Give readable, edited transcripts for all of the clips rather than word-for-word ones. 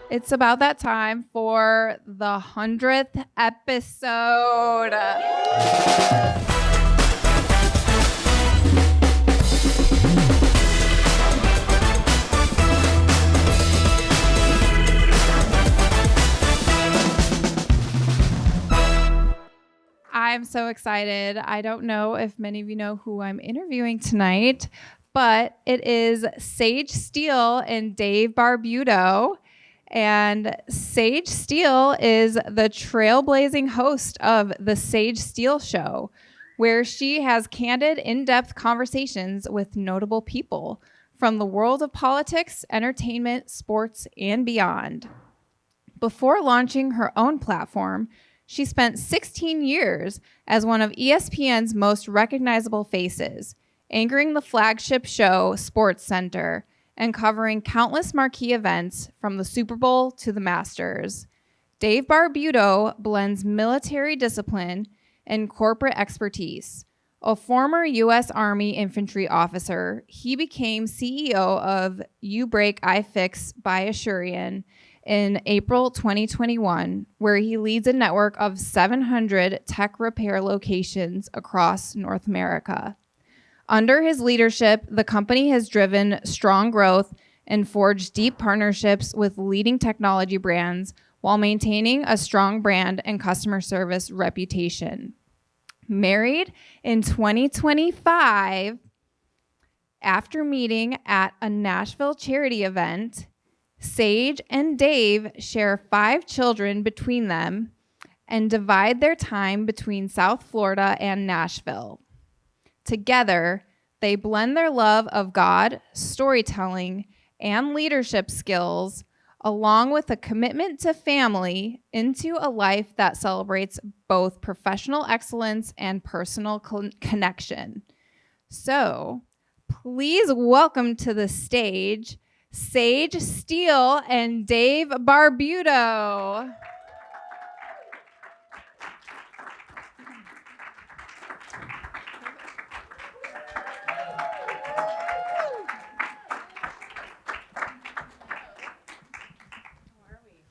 It's about that time for the 100th episode. I'm so excited. I don't know if many of you know who I'm interviewing tonight, but it is Sage Steele and Dave Barbudo. And Sage Steele is the trailblazing host of The Sage Steele Show, where she has candid, in-depth conversations with notable people from the world of politics, entertainment, sports, and beyond. Before launching her own platform, she spent 16 years as one of ESPN's most recognizable faces, anchoring the flagship show SportsCenter and covering countless marquee events from the Super Bowl to the Masters. Dave Barbudo blends military discipline and corporate expertise. A former U.S. Army infantry officer, he became CEO of You Break, I Fix by Assurian in April 2021, where he leads a network of 700 tech repair locations across North America. Under his leadership, the company has driven strong growth and forged deep partnerships with leading technology brands while maintaining a strong brand and customer service reputation. Married in 2025, after meeting at a Nashville charity event, Sage and Dave share 5 children between them and divide their time between South Florida and Nashville. Together, they blend their love of God, storytelling, and leadership skills, along with a commitment to family, into a life that celebrates both professional excellence and personal connection. So, please welcome to the stage Sage Steele and Dave Barbudo.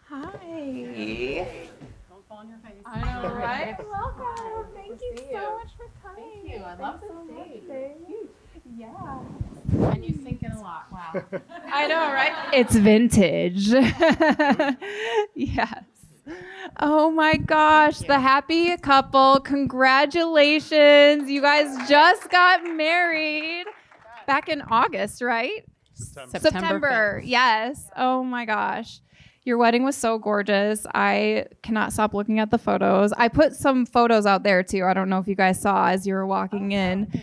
Hi. Don't fall on your face. I know, right? Welcome. Thank you so much for coming. Thank you. I love the stage. It's huge. Yeah. And you sink in a lot. Wow. I know, right? It's vintage. Yes. Oh my gosh, the happy couple. Congratulations. You guys just got married back in August, right? September. Yes. Oh my gosh. Your wedding was so gorgeous. I cannot stop looking at the photos. I put some photos out there too. I don't know if you guys saw as you were walking in.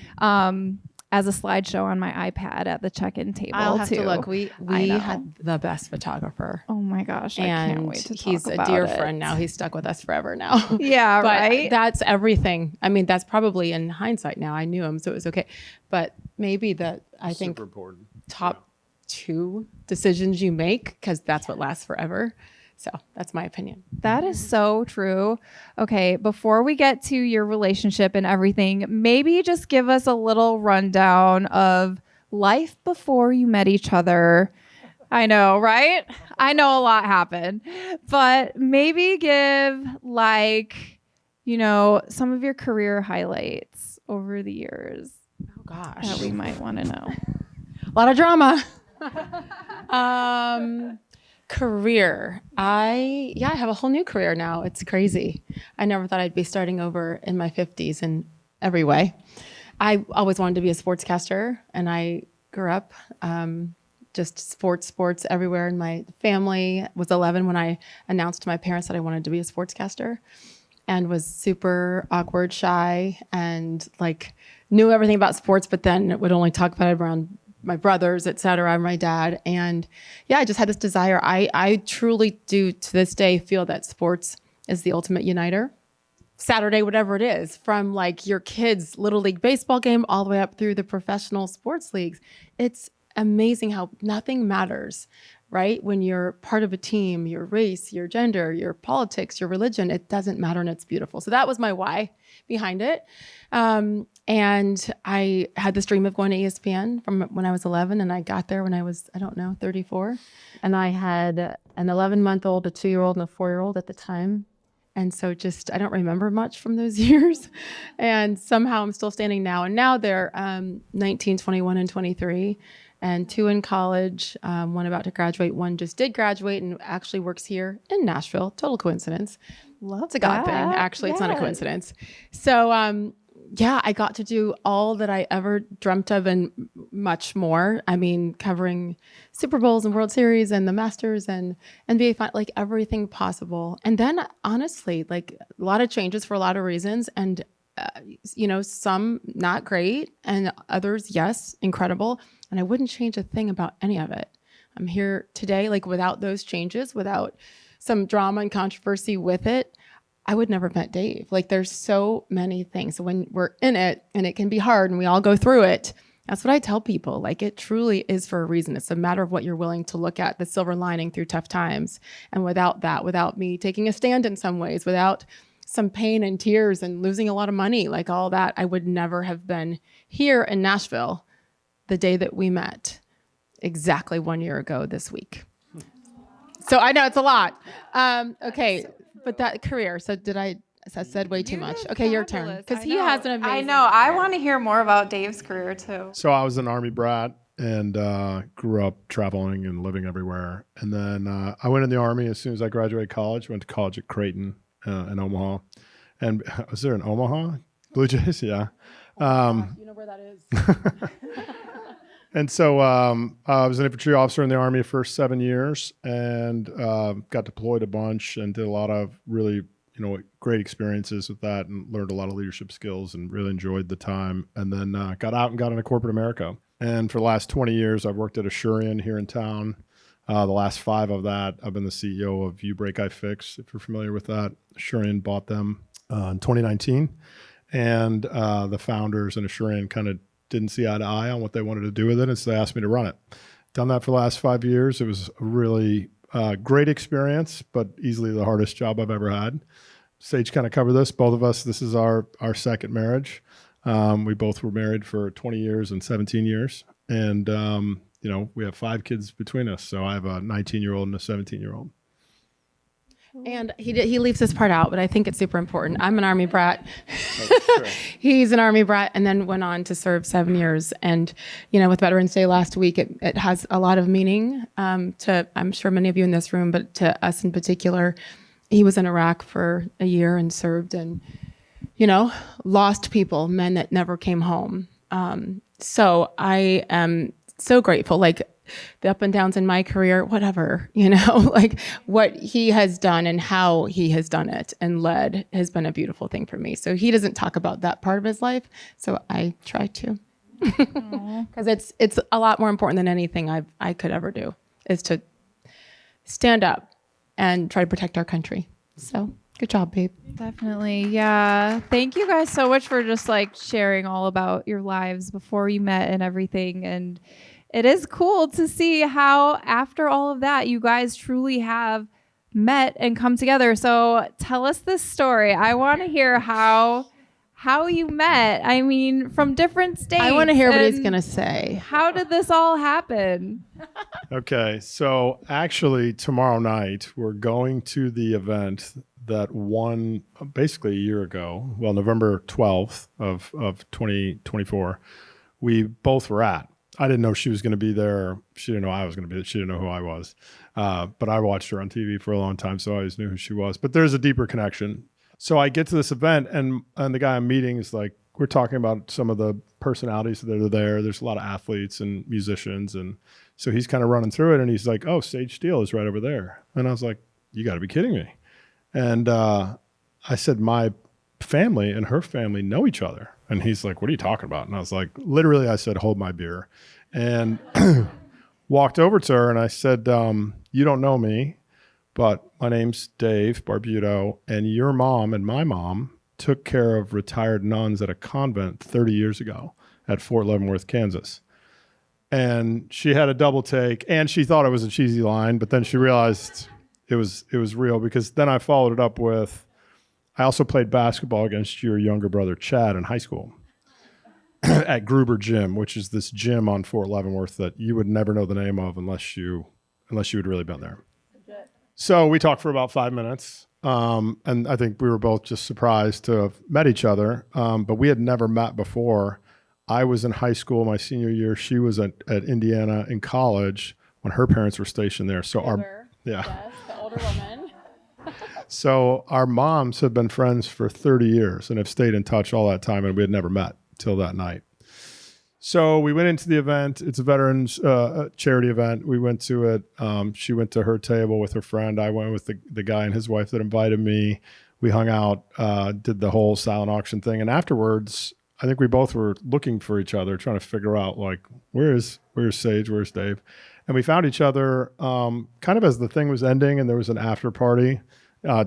As a slideshow on my iPad at the check-in table. I'll have too. to look. We had the best photographer. Oh my gosh, I can't wait to talk he's about a dear it. friend now. He's stuck with us forever now. Yeah, but right? That's everything. I mean, that's probably in hindsight now. I knew him, so it was okay. But maybe I think top 2 decisions you make, because that's what lasts forever. So that's my opinion. That is so true. Okay, before we get to your relationship and everything, maybe just give us a little rundown of life before you met each other. I know, right? I know a lot happened, but maybe give some of your career highlights over the years. Oh gosh. That we might want to know. A lot of drama. Career. I have a whole new career now. It's crazy. I never thought I'd be starting over in my 50s in every way. I always wanted to be a sportscaster, and I grew up just sports everywhere in my family. I was 11 when I announced to my parents that I wanted to be a sportscaster, and was super awkward, shy, and knew everything about sports, but then would only talk about it around my brothers, et cetera, my dad. And I just had this desire. I truly do to this day feel that sports is the ultimate uniter. Saturday, whatever it is, from your kids' little league baseball game all the way up through the professional sports leagues. It's amazing how nothing matters right? When you're part of a team, your race, your gender, your politics, your religion, it doesn't matter and it's beautiful. So that was my why behind it. And I had this dream of going to ESPN from when I was 11, and I got there when I was, 34. And I had an 11-month-old, a 2-year-old, and a 4-year-old at the time. And so I don't remember much from those years. And somehow I'm still standing now. And now they're 19, 21, and 23. And 2 in college, one about to graduate, one just did graduate and actually works here in Nashville. Total coincidence. It's a God thing. Actually, It's not a coincidence. So, I got to do all that I ever dreamt of and much more. I mean, covering Super Bowls and World Series and the Masters and NBA, like everything possible. And then honestly, like a lot of changes for a lot of reasons. And, some not great and others, yes, incredible. And I wouldn't change a thing about any of it. I'm here today, like without those changes, without some drama and controversy with it, I would never have met Dave. Like there's so many things. So when we're in it and it can be hard and we all go through it, that's what I tell people. Like it truly is for a reason. It's a matter of what you're willing to look at, the silver lining through tough times. And without me taking a stand in some ways, without some pain and tears and losing a lot of money, like all that, I would never have been here in Nashville the day that we met exactly 1 year ago this week. So I know it's a lot. Okay. But that career, so I said way too much. Okay, your turn. Because he has an amazing I know. I want to hear more about Dave's career too. So I was an Army brat and grew up traveling and living everywhere. And then I went in the Army as soon as I graduated college. Went to college at Creighton in Omaha. And was there an Omaha? Blue Jays? Yeah. You know where that is. And so I was an infantry officer in the Army for 7 years and got deployed a bunch and did a lot of really, great experiences with that and learned a lot of leadership skills and really enjoyed the time. And then got out and got into corporate America. And for the last 20 years, I've worked at Assurion here in town. The last 5 of that, I've been the CEO of You Break, I Fix, if you're familiar with that. Assurion bought them in 2019. And the founders and Assurion kind of didn't see eye to eye on what they wanted to do with it, and so they asked me to run it. Done that for the last 5 years. It was a really great experience, but easily the hardest job I've ever had. Sage kind of covered this. Both of us, this is our second marriage. We both were married for 20 years and 17 years. And, we have 5 kids between us. So I have a 19-year-old and a 17-year-old. And he leaves this part out, but I think it's super important. I'm an Army brat. Oh, he's an Army brat and then went on to serve 7 years. And, with Veterans Day last week, it has a lot of meaning to, I'm sure many of you in this room, but to us in particular. He was in Iraq for a year and served and, lost people, men that never came home. So I am so grateful. Like, the up and downs in my career, whatever, like what he has done and how he has done it and led has been a beautiful thing for me. So he doesn't talk about that part of his life. So I try to, because it's a lot more important than anything I could ever do is to stand up and try to protect our country. So good job, babe. Definitely. Yeah. Thank you guys so much for just like sharing all about your lives before you met and everything. And it is cool to see how after all of that, you guys truly have met and come together. So tell us this story. I want to hear how you met. I mean, from different states. I want to hear what he's going to say. How did this all happen? Okay. So actually tomorrow night, we're going to the event that won basically a year ago. Well, November 12th of 2024, we both were at. I didn't know she was going to be there. She didn't know I was going to be there. She didn't know who I was. But I watched her on TV for a long time, so I always knew who she was. But there's a deeper connection. So I get to this event, and the guy I'm meeting is like, we're talking about some of the personalities that are there. There's a lot of athletes and musicians. And so he's kind of running through it, and he's like, oh, Sage Steele is right over there. And I was like, you got to be kidding me. And I said, my family and her family know each other. And he's like, what are you talking about? And I was like, literally, I said, hold my beer. And walked over to her and I said, you don't know me, but my name's Dave Barbudo. And your mom and my mom took care of retired nuns at a convent 30 years ago at Fort Leavenworth, Kansas. and she had a double take, and she thought it was a cheesy line, but then she realized it was real, because then I followed it up with, I also played basketball against your younger brother Chad in high school at Gruber Gym, which is this gym on Fort Leavenworth that you would never know the name of unless you had really been there. So we talked for about 5 minutes, and I think we were both just surprised to have met each other, but we had never met before. I was in high school my senior year. She was at Indiana in college when her parents were stationed there. So Yes, the older woman. So our moms have been friends for 30 years and have stayed in touch all that time, and we had never met till that night. So we went into the event. It's a veterans charity event. We went to it. She went to her table with her friend. I went with the guy and his wife that invited me. We hung out, did the whole silent auction thing. And afterwards, I think we both were looking for each other, trying to figure out, like, where's Sage, where's Dave? And we found each other kind of as the thing was ending, and there was an after party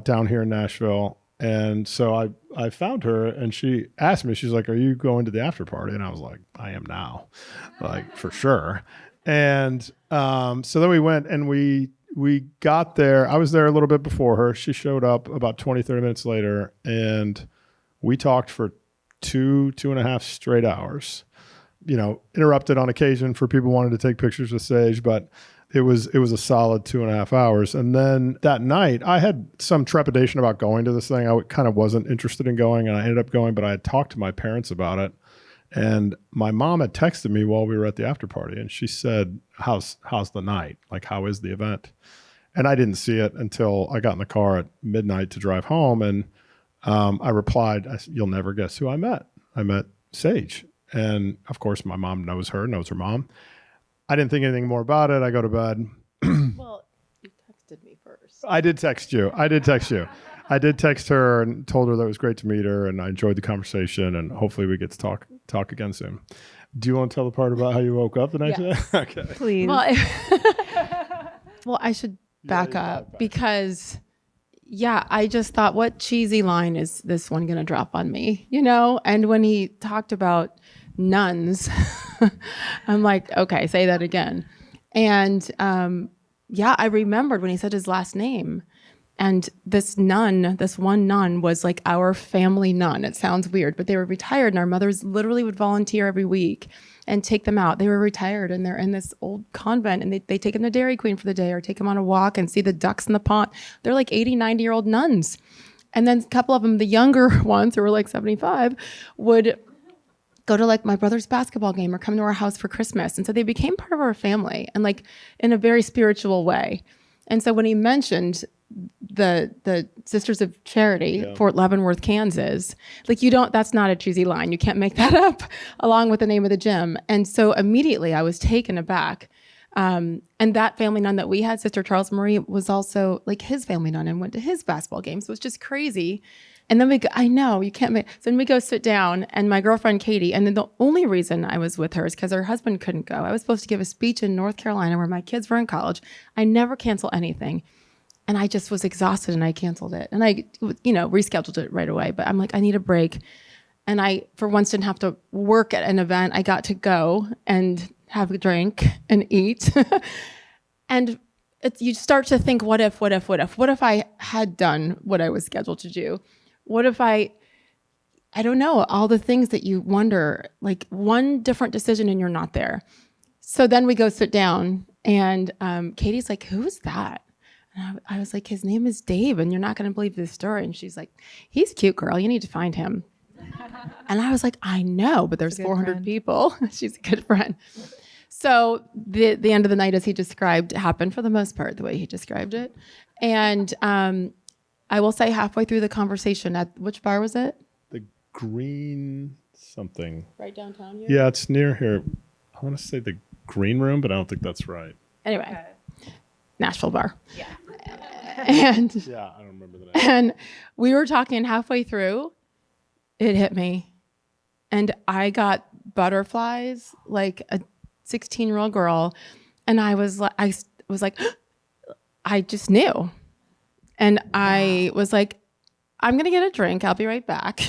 down here in Nashville. And so I found her, and she asked me, she's like, are you going to the after party? And I was like, I am now, like, for sure. And so then we went, and we got there. I was there a little bit before her. She showed up about 20, 30 minutes later, and we talked for two and a half straight hours, interrupted on occasion for people wanting to take pictures with Sage, but it was a solid 2.5 hours. And then that night I had some trepidation about going to this thing. I kind of wasn't interested in going, and I ended up going, but I had talked to my parents about it. And my mom had texted me while we were at the after party, and she said, how's the night? Like, how is the event? And I didn't see it until I got in the car at midnight to drive home. And I replied, you'll never guess who I met. I met Sage. And of course, my mom knows her mom. I didn't think anything more about it. I go to bed. Well, you texted me first. I did text you. I did text her and told her that it was great to meet her, and I enjoyed the conversation, and hopefully we get to talk again soon. Do you want to tell the part about how you woke up the next day? Okay. Please. Well, I should back up because, I just thought, what cheesy line is this one going to drop on me? And when he talked about nuns, I'm like, okay, say that again. And I remembered when he said his last name. And this one nun was like our family nun. It sounds weird, but they were retired, and our mothers literally would volunteer every week and take them out. They were retired, and they're in this old convent, and they take them to Dairy Queen for the day or take them on a walk and see the ducks in the pond. They're like 80, 90-year-old nuns. And then a couple of them, the younger ones who were like 75, would go to like my brother's basketball game or come to our house for Christmas. And so they became part of our family, and like in a very spiritual way. And so when he mentioned the Sisters of Charity, Fort Leavenworth, Kansas, like, that's not a cheesy line. You can't make that up along with the name of the gym. And so immediately I was taken aback. And that family nun that we had, Sister Charles Marie, was also like his family nun and went to his basketball game. So it's just crazy. And then I know you can't make, so then we go sit down, and my girlfriend Katie, and then the only reason I was with her is because her husband couldn't go. I was supposed to give a speech in North Carolina where my kids were in college. I never cancel anything. And I just was exhausted, and I canceled it. And I, rescheduled it right away. But I'm like, I need a break. And I, for once, didn't have to work at an event. I got to go and have a drink and eat. And you start to think, what if I had done what I was scheduled to do? What if I don't know, all the things that you wonder, like one different decision and you're not there. So then we go sit down, and Katie's like, who's that? And I was like, his name is Dave, and you're not going to believe this story. And she's like, he's cute, girl. You need to find him. And I was like, I know, but there's 400 friend. people. She's a good friend. So the end of the night, as he described, happened for the most part, the way he described it. And I will say, halfway through the conversation, at which bar was it? The Green something. Right downtown here? Yeah, it's near here. I want to say the Green Room, but I don't think that's right. Anyway, Nashville bar. Yeah. And Yeah, I don't remember the name. and we were talking halfway through, it hit me. And I got butterflies like a 16-year-old girl. And I was like, I just knew. And I was like, I'm going to get a drink. I'll be right back.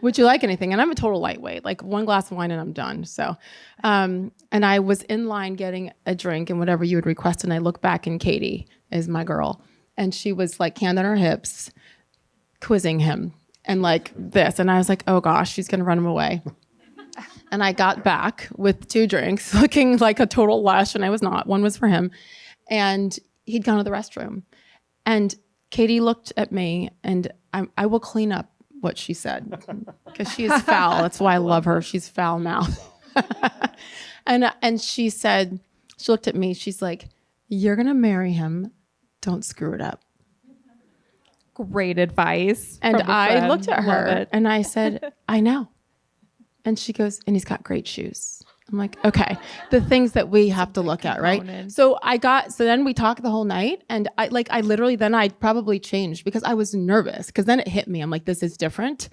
Would you like anything? And I'm a total lightweight, like one glass of wine and I'm done. So, and I was in line getting a drink and whatever you would request. And I look back and Katie is my girl. And she was like hand on her hips, quizzing him and like this. And I was like, oh gosh, she's going to run him away. And I got back with 2 drinks, looking like a total lush, and I was not. One was for him. And he'd gone to the restroom. And Katie looked at me, and I will clean up what she said, because she is foul. That's why I love her. She's foul mouth. And she said, she looked at me, she's like, you're going to marry him. Don't screw it up. Great advice. And from a I friend. looked at Love her it. and I said, I know. And she goes, and he's got great shoes. I'm like, okay, the things that we have to look at, right? component. So then we talked the whole night, and I probably changed because I was nervous, because then it hit me. I'm like, this is different.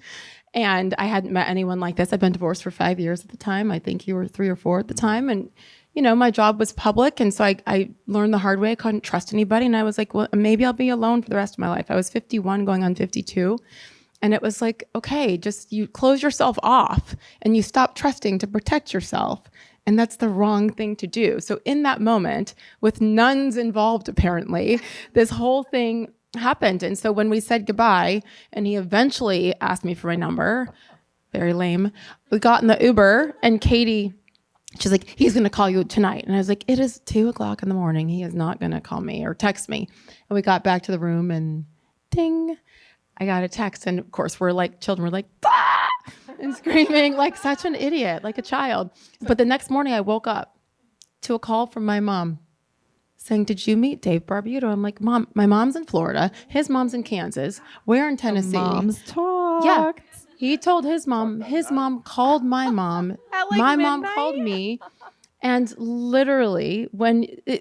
And I hadn't met anyone like this. I've been divorced for 5 years at the time. I think you were 3 or 4 at the time. And, you know, my job was public. And so I learned the hard way. I couldn't trust anybody. And I was like, well, maybe I'll be alone for the rest of my life. I was 51 going on 52. And it was like, okay, just you close yourself off and you stop trusting to protect yourself. And that's the wrong thing to do. So in that moment, with nuns involved, apparently, this whole thing happened. And so when we said goodbye, and he eventually asked me for my number, very lame, we got in the Uber, and Katie, she's like, he's going to call you tonight. And I was like, it is 2:00 in the morning. He is not going to call me or text me. And we got back to the room, and ding, I got a text. And of course, children were like, ah! And screaming like such an idiot, like a child. But the next morning I woke up to a call from my mom saying, did you meet Dave Barbudo? I'm like, Mom, my mom's in Florida. His mom's in Kansas. We're in Tennessee. Moms talked. Yeah. He told his mom called my mom. At, like, my mom midnight? called me. And literally,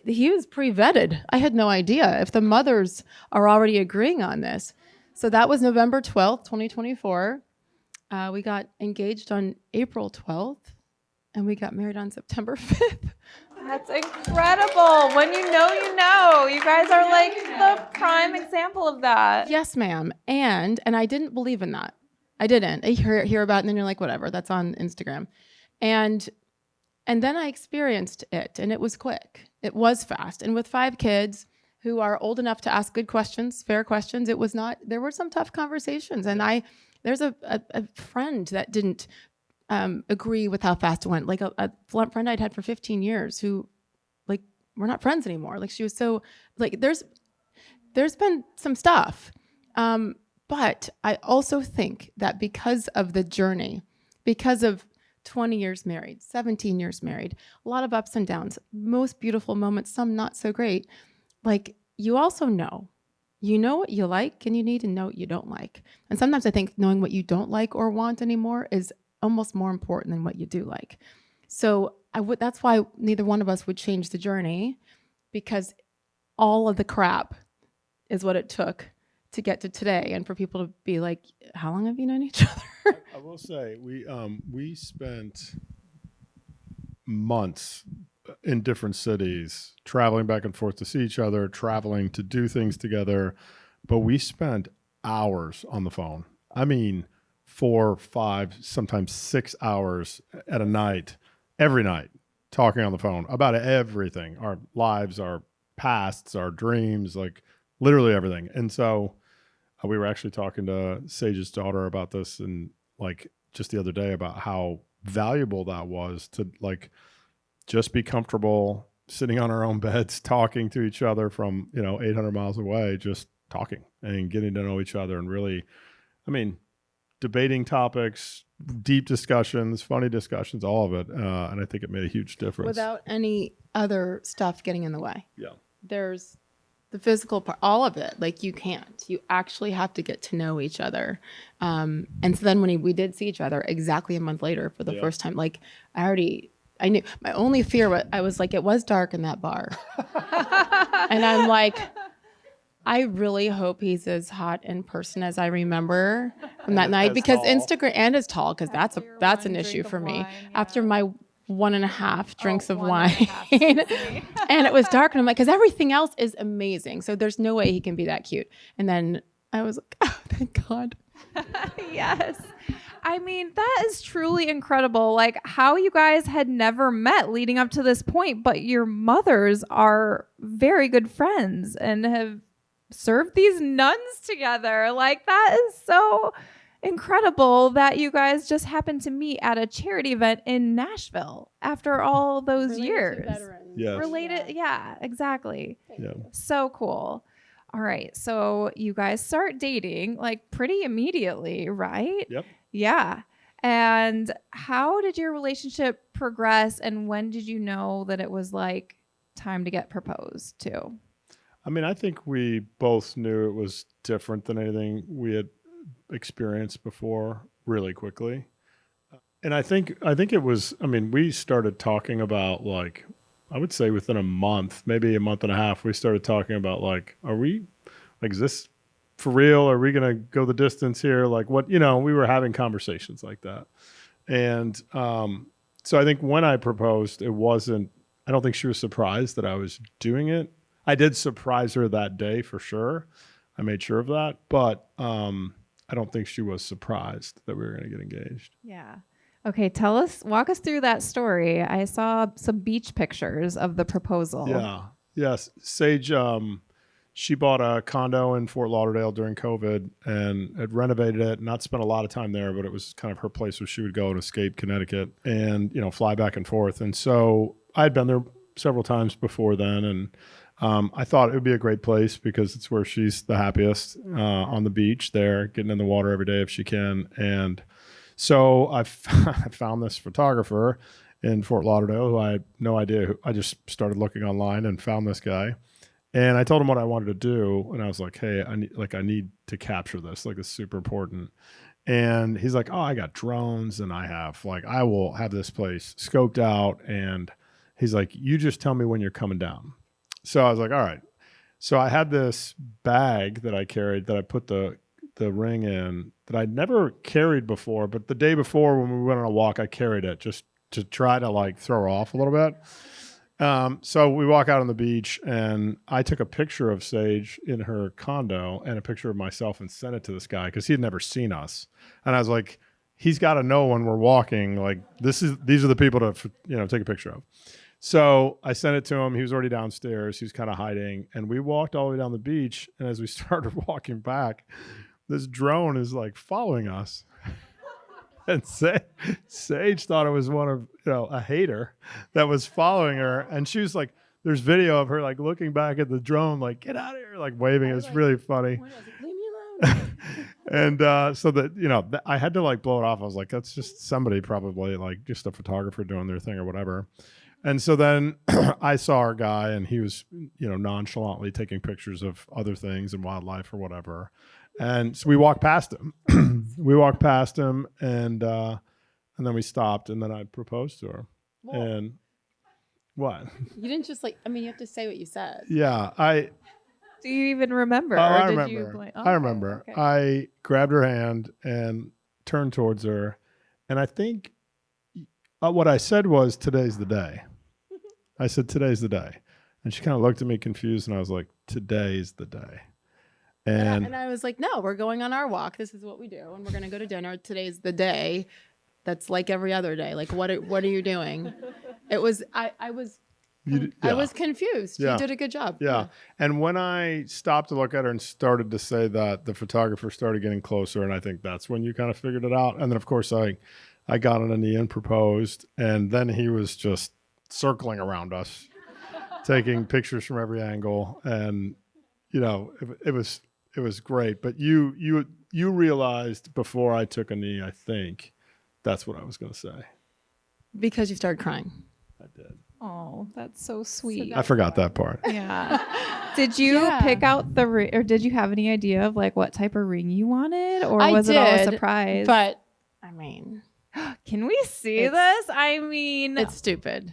he was pre-vetted. I had no idea if the mothers are already agreeing on this. So that was November 12th, 2024. We got engaged on April 12th, and we got married on September 5th. That's incredible. When you know, you know. You guys are like the prime example of that. Yes, ma'am. And I didn't believe in that. I didn't. I hear about it, and then you're like, whatever, that's on Instagram. And then I experienced it, and it was quick. It was fast. And with 5 kids who are old enough to ask good questions, fair questions, it was not, there were some tough conversations. And there's a friend that didn't agree with how fast it went. Like a friend I'd had for 15 years who, like, we're not friends anymore. Like, she was so, like, there's been some stuff. But I also think that because of the journey, because of 20 years married, 17 years married, a lot of ups and downs, most beautiful moments, some not so great. Like, you also know what you like, and you need to know what you don't like. And sometimes I think knowing what you don't like or want anymore is almost more important than what you do like. So that's why neither one of us would change the journey, because all of the crap is what it took to get to today, and for people to be like, how long have you known each other? I will say we spent months in different cities, traveling back and forth to see each other, traveling to do things together, but we spent hours on the phone. I mean, 4, 5, sometimes 6 hours at a night, every night, talking on the phone about everything, our lives, our pasts, our dreams, like literally everything. And so we were actually talking to Sage's daughter about this, and like just the other day, about how valuable that was to like just be comfortable sitting on our own beds, talking to each other from, 800 miles away, just talking and getting to know each other, and really, I mean, debating topics, deep discussions, funny discussions, all of it. And I think it made a huge difference. Without any other stuff getting in the way. Yeah. There's the physical part, all of it. Like, you can't. You actually have to get to know each other. And so then when we did see each other exactly a month later for the first time, like, I knew. My only fear I was like, it was dark in that bar. And I'm like, I really hope he's as hot in person as I remember from that night, because tall. Instagram, and as tall, because that's an issue for me. After my 1.5 drinks of wine, and it was dark, and I'm like, because everything else is amazing, so there's no way he can be that cute. And then I was like, Thank God. Yes. I mean, that is truly incredible. Like how you guys had never met leading up to this point, but your mothers are very good friends and have served these nuns together. Like that is so incredible that you guys just happened to meet at a charity event in Nashville after all those Related to years. veterans. Yes. Related, yeah, exactly. Yeah. So cool. All right. So you guys start dating like pretty immediately, right? Yep. Yeah. And how did your relationship progress and when did you know that it was like time to get proposed to? I mean, I think we both knew it was different than anything we had experienced before really quickly. And I think it was, I mean, we started talking about like, I would say within a month, maybe a month and a half, we started talking about like, is this for real? Are we going to go the distance here? Like what, we were having conversations like that. And so I think when I proposed, I don't think she was surprised that I was doing it. I did surprise her that day for sure. I made sure of that. But I don't think she was surprised that we were going to get engaged. Yeah. Okay, walk us through that story. I saw some beach pictures of the proposal. Yeah. Yes. Sage, she bought a condo in Fort Lauderdale during COVID and had renovated it, not spent a lot of time there, but it was kind of her place where she would go and escape Connecticut and, fly back and forth. And so I'd been there several times before then. And I thought it would be a great place because it's where she's the happiest on the beach there, getting in the water every day if she can. And so I found this photographer in Fort Lauderdale who I had no idea who. I just started looking online and found this guy. And I told him what I wanted to do. And I was like, hey, I need to capture this. Like, it's super important. And he's like, oh, I got drones and I will have this place scoped out. And he's like, you just tell me when you're coming down. So I was like, all right. So I had this bag that I carried that I put the ring in that I'd never carried before. But the day before when we went on a walk, I carried it just to try to like throw her off a little bit. So we walk out on the beach and I took a picture of Sage in her condo and a picture of myself and sent it to this guy because he had never seen us. And I was like, he's got to know when we're walking, like these are the people to, take a picture of. So I sent it to him. He was already downstairs. He was kind of hiding. And we walked all the way down the beach. And as we started walking back, this drone is like following us. And Sage thought it was one of, a hater that was following her. And she was like, there's video of her like looking back at the drone, like, get out of here, like waving. It was really funny. Leave me alone. And so that, I had to like blow it off. I was like, that's just somebody probably like just a photographer doing their thing or whatever. And so then I saw our guy and he was, nonchalantly taking pictures of other things and wildlife or whatever. And so we walked past him. And then we stopped and then I proposed to her. Whoa. And what? You didn't just you have to say what you said. Yeah. Do you even remember? I or remember. Did you I remember. Okay. I grabbed her hand and turned towards her. And I think what I said was, today's the day. I said, today's the day. And she kind of looked at me confused and I was like, today's the day. And I was like, no, we're going on our walk. This is what we do. And we're going to go to dinner. Today's the day. That's like every other day. Like, what are you doing? It was, I was confused. Yeah. You did a good job. Yeah. And when I stopped to look at her and started to say that, the photographer started getting closer. And I think that's when you kind of figured it out. And then, of course, I got on a knee and proposed. And then he was just circling around us, taking pictures from every angle. And, it was great. But you realized before I took a knee, I think that's what I was going to say. Because you started crying. I did. Oh, that's so sweet. I forgot that part. Yeah. Did you pick out the ring, or did you have any idea of like what type of ring you wanted, or was it all a surprise? But can we see this? It's stupid.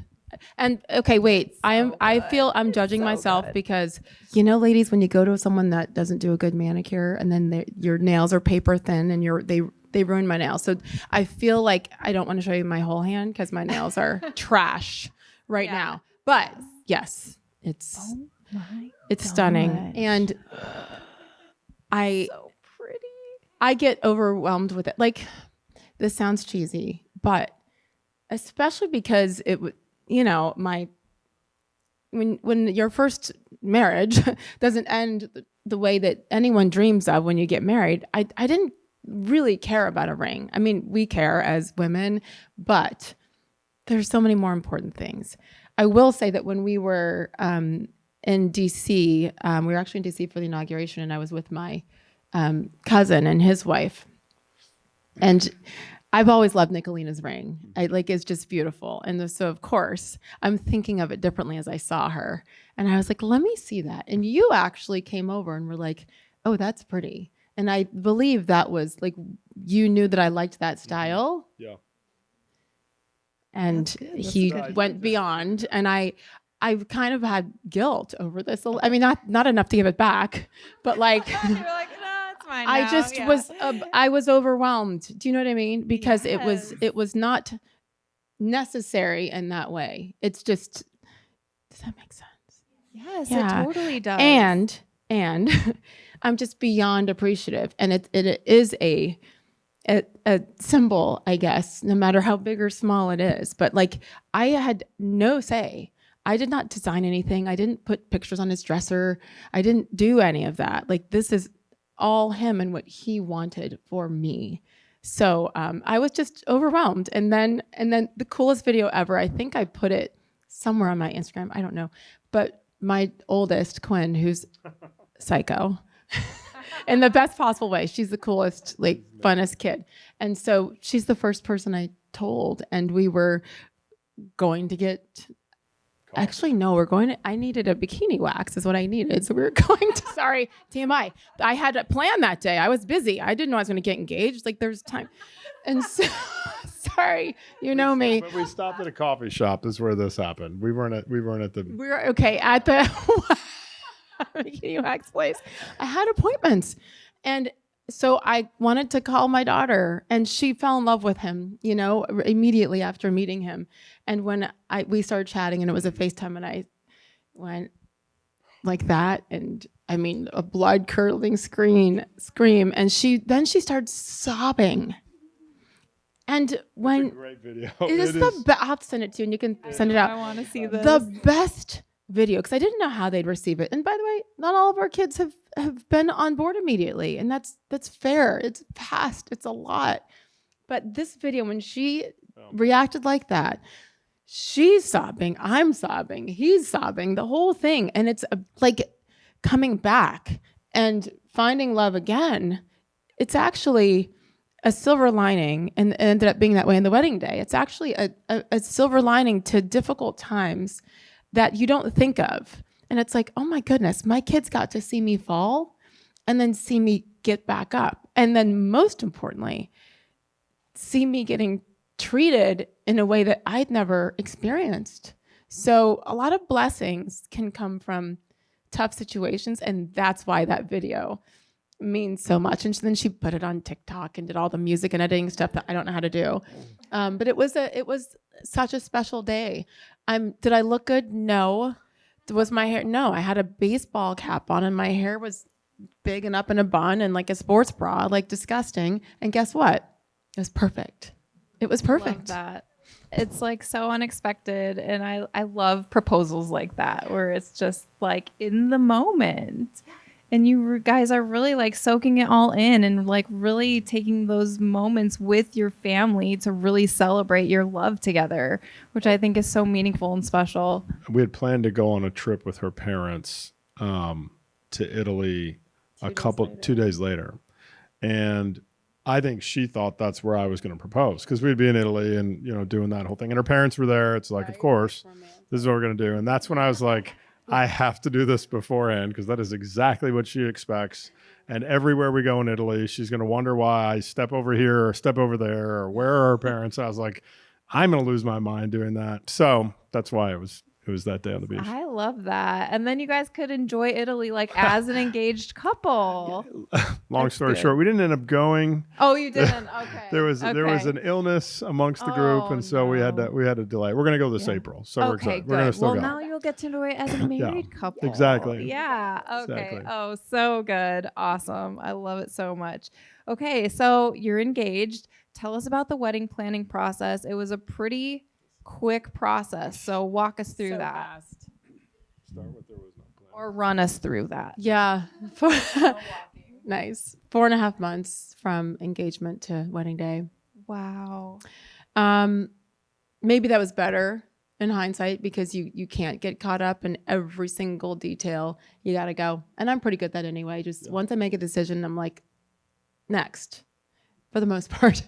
And okay, wait. I feel I'm judging myself because ladies, when you go to someone that doesn't do a good manicure and then your nails are paper thin and they ruin my nails. So I feel like I don't want to show you my whole hand because my nails are trash right now. But yes, it's stunning. And so pretty. I get overwhelmed with it. Like, this sounds cheesy, but especially because when your first marriage doesn't end the way that anyone dreams of when you get married, I didn't really care about a ring. I mean, we care as women, but there's so many more important things. I will say that when we were in DC, we were actually in DC for the inauguration, and I was with my cousin and his wife. And I've always loved Nicolina's ring. It's just beautiful. And so of course, I'm thinking of it differently as I saw her. And I was like, let me see that. And you actually came over and were like, oh, that's pretty. And I believe that was like, you knew that I liked that style. Yeah. And he went beyond. And I've kind of had guilt over this. I mean, not enough to give it back, but like, You're like, no, it's mine I now. just I was overwhelmed. Do you know what I mean? Because it was not necessary in that way. It's just, does that make sense? Yes, Yeah. it totally does. And I'm just beyond appreciative. And it is a symbol, I guess, no matter how big or small it is. But like, I had no say. I did not design anything. I didn't put pictures on his dresser. I didn't do any of that. Like, this is all him and what he wanted for me. So I was just overwhelmed. And then the coolest video ever, I think I put it somewhere on my Instagram. I don't know. But my oldest, Quinn, who's psycho, in the best possible way. She's the coolest, like, funnest kid. And so she's the first person I told. And we were going to get... Actually, no, I needed a bikini wax is what I needed. So we were going to, sorry, TMI. I had a plan that day. I was busy. I didn't know I was going to get engaged. Like, there's time. And so, sorry, you know me. But we stopped at a coffee shop is where this happened. We weren't at the... We were, okay, at the bikini wax place. I had appointments. And so I wanted to call my daughter, and she fell in love with him, immediately after meeting him. And when we started chatting, and it was a FaceTime, and I went like that, and I mean, a blood-curdling scream, and she started sobbing. And when... It's a great video. It is the best. I'll have to send it to you, and you can send it out. I want to see this. The best video, because I didn't know how they'd receive it. And by the way, not all of our kids have been on board immediately, and that's fair. It's fast. It's a lot. But this video, when she reacted like that, she's sobbing, I'm sobbing, he's sobbing, the whole thing. And it's like coming back and finding love again. It's actually a silver lining, and it ended up being that way in the wedding day. It's actually a silver lining to difficult times that you don't think of. And it's like, oh my goodness, my kids got to see me fall and then see me get back up. And then most importantly, see me getting treated in a way that I'd never experienced. So a lot of blessings can come from tough situations. And that's why that video means so much. And then she put it on TikTok and did all the music and editing stuff that I don't know how to do. But it was such a special day. Did I look good? No. Was my hair? No, I had a baseball cap on and my hair was big and up in a bun and like a sports bra, like disgusting. And guess what? It was perfect. It was perfect. Love that. It's like so unexpected. And I love proposals like that, where it's just like in the moment. And you guys are really like soaking it all in and like really taking those moments with your family to really celebrate your love together, which I think is so meaningful and special. We had planned to go on a trip with her parents to Italy 2 days later. And I think she thought that's where I was going to propose, because we'd be in Italy and, doing that whole thing. And her parents were there. It's like, right, of course, this is what we're going to do. And that's when I was like, I have to do this beforehand, because that is exactly what she expects. And everywhere we go in Italy, she's going to wonder why I step over here or step over there or where are her parents. I was like, I'm going to lose my mind doing that. So that's why it was It was that day on the beach. I love that. And then you guys could enjoy Italy like as an engaged couple. Long That's story good. short, we didn't end up going. Oh, you didn't? Okay. There was an illness amongst the group, Oh, and so we had no. to delay. We're gonna go this April, so we're Okay, excited. good. We're gonna still well, go. now you'll get to enjoy it as a married couple. exactly. Yeah. Okay. Exactly. Oh, so good. Awesome. I love it so much. Okay, so you're engaged. Tell us about the wedding planning process. It was a pretty quick process, so walk us through that. Fast. Start with there was no plan. Or run us through that. Yeah. Nice. 4.5 months from engagement to wedding day. Wow. Maybe that was better in hindsight because you can't get caught up in every single detail. You got to go. And I'm pretty good at that anyway. Just once I make a decision, I'm like, next, for the most part.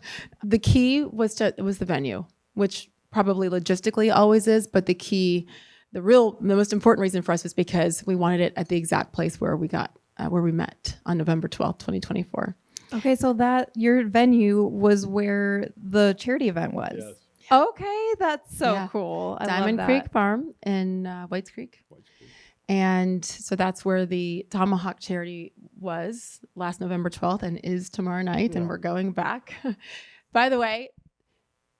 The key was the venue, which probably logistically always is, but the most important reason for us was because we wanted it at the exact place where we met on November 12th, 2024. Okay, so that your venue was where the charity event was. Yes. Okay, that's so Yeah. cool. I Diamond love Creek that. Farm in Whites Creek. And so that's where the Tomahawk charity was last November 12th and is tomorrow night. And we're going back. By the way,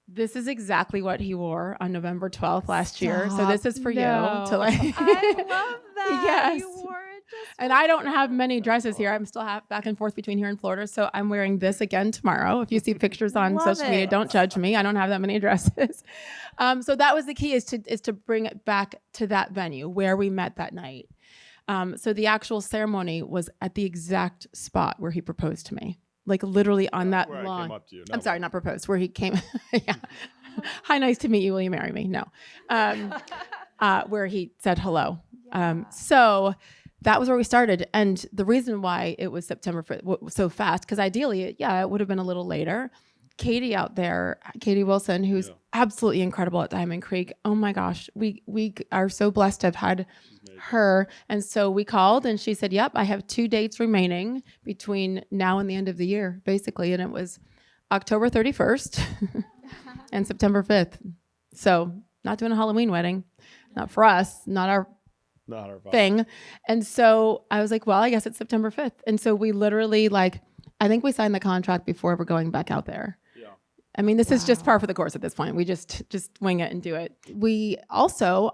this is exactly what he wore on November 12th last year. So this is for you to like. I love that. Yes. You wore it just And I don't have many dresses here. I'm still back and forth between here and Florida. So I'm wearing this again tomorrow. If you see pictures on Love social media, it. don't judge me. I don't have that many dresses. So that was the key is to bring it back to that venue where we met that night. So the actual ceremony was at the exact spot where he proposed to me. Like literally on that Where I lawn. came up to you. I'm sorry, not proposed. Where he came. Yeah. Hi, nice to meet you. Will you marry me? No. Where he said hello. So that was where we started. And the reason why it was September 5th so fast, because ideally, it would have been a little later. Katie out there, Katie Wilson, who's absolutely incredible at Diamond Creek. Oh my gosh, we are so blessed to have had her. And so we called and she said, yep, I have 2 dates remaining between now and the end of the year, basically. And it was October 31st and September 5th. So not doing a Halloween wedding, not for us, not our thing. And so I was like, well, I guess it's September 5th. And so we literally I think we signed the contract before we're going back out there. Yeah. I mean, this is just par for the course at this point. We just wing it and do it.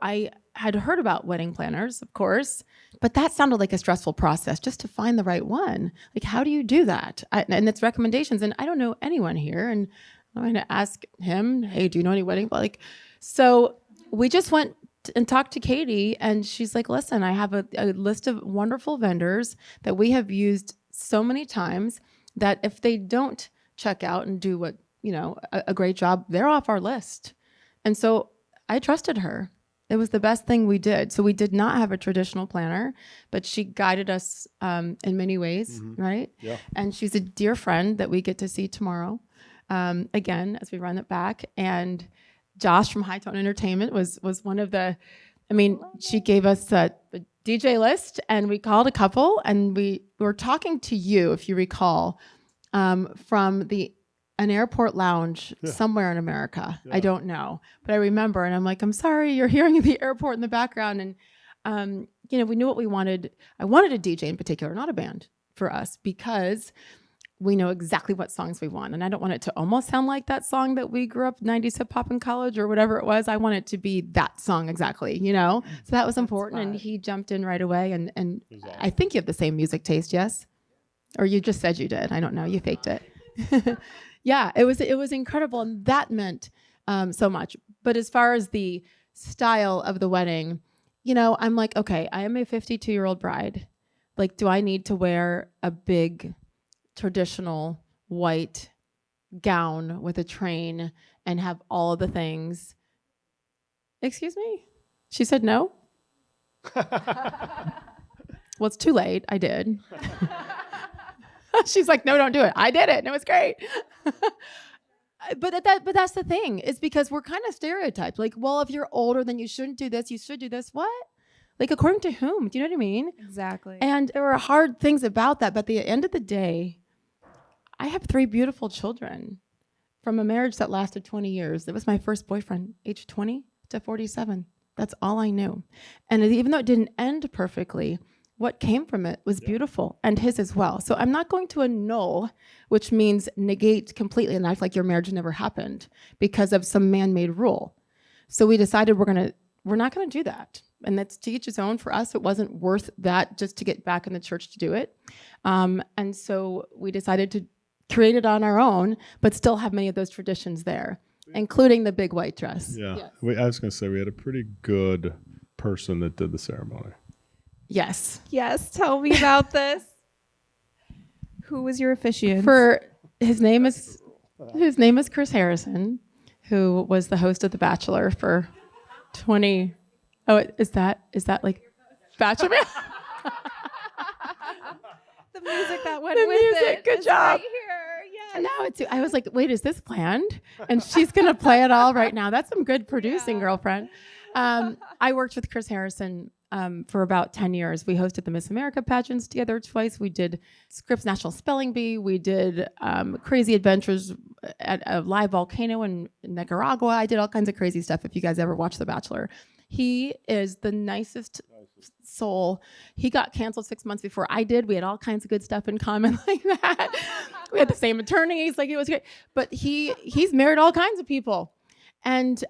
I had heard about wedding planners, of course, but that sounded like a stressful process just to find the right one. Like, how do you do that? And it's recommendations. And I don't know anyone here. And I'm going to ask him, hey, do you know any wedding? So we just went and talked to Katie and she's like, listen, I have a list of wonderful vendors that we have used so many times that if they don't check out and do a great job, they're off our list. And so I trusted her. It was the best thing we did. So we did not have a traditional planner, but she guided us in many ways, right? Yeah. And she's a dear friend that we get to see tomorrow, again, as we run it back. And Josh from High Tone Entertainment was one of she gave us the DJ list and we called a couple and we were talking to you, if you recall, from an airport lounge somewhere in America. Yeah. I don't know, but I remember, and I'm like, I'm sorry, you're hearing the airport in the background. And, we knew what we wanted. I wanted a DJ in particular, not a band for us, because we know exactly what songs we want. And I don't want it to almost sound like that song that we grew up 90s hip hop in college or whatever it was. I want it to be that song exactly, So that was important. And he jumped in right away. And awesome. I think you have the same music taste, yes? Or you just said you did. I don't know. You faked it. Yeah, it was incredible. And that meant so much. But as far as the style of the wedding, I'm like, okay, I am a 52-year-old bride. Like, do I need to wear a big traditional white gown with a train and have all of the things? Excuse me? She said no. Well, it's too late. I did. She's like, no, don't do it. I did it, and it was great. But that's the thing, is because we're kind of stereotyped. Like, well, if you're older, then you shouldn't do this. You should do this. What? Like, according to whom? Do you know what I mean? Exactly. And there were hard things about that. But at the end of the day, I have 3 beautiful children from a marriage that lasted 20 years. It was my first boyfriend, age 20 to 47. That's all I knew. And even though it didn't end perfectly, what came from it was beautiful, and his as well. So I'm not going to annul, which means negate completely and act like your marriage never happened because of some man-made rule. So we decided we're not gonna do that. And that's to each his own. For us, it wasn't worth that just to get back in the church to do it. And so we decided to create it on our own, but still have many of those traditions there, including the big white dress. Yeah. Yes. I was going to say we had a pretty good person that did the ceremony. Yes. Yes, tell me about this. Who was your officiant? His name is Chris Harrison, who was the host of The Bachelor for 20. Oh, is that like Bachelor? The music that went The with music, it. good is job. Right here. Yes. And now I was like, wait, is this planned? And she's gonna play it all right now. That's some good producing, girlfriend. I worked with Chris Harrison for about 10 years. We hosted the Miss America pageants together twice. We did Scripps National Spelling Bee. We did crazy adventures at a live volcano in Nicaragua. I did all kinds of crazy stuff if you guys ever watched The Bachelor. He is the nicest soul. He got canceled 6 months before I did. We had all kinds of good stuff in common like that. We had the same attorneys. Like, it was great. But he's married all kinds of people. And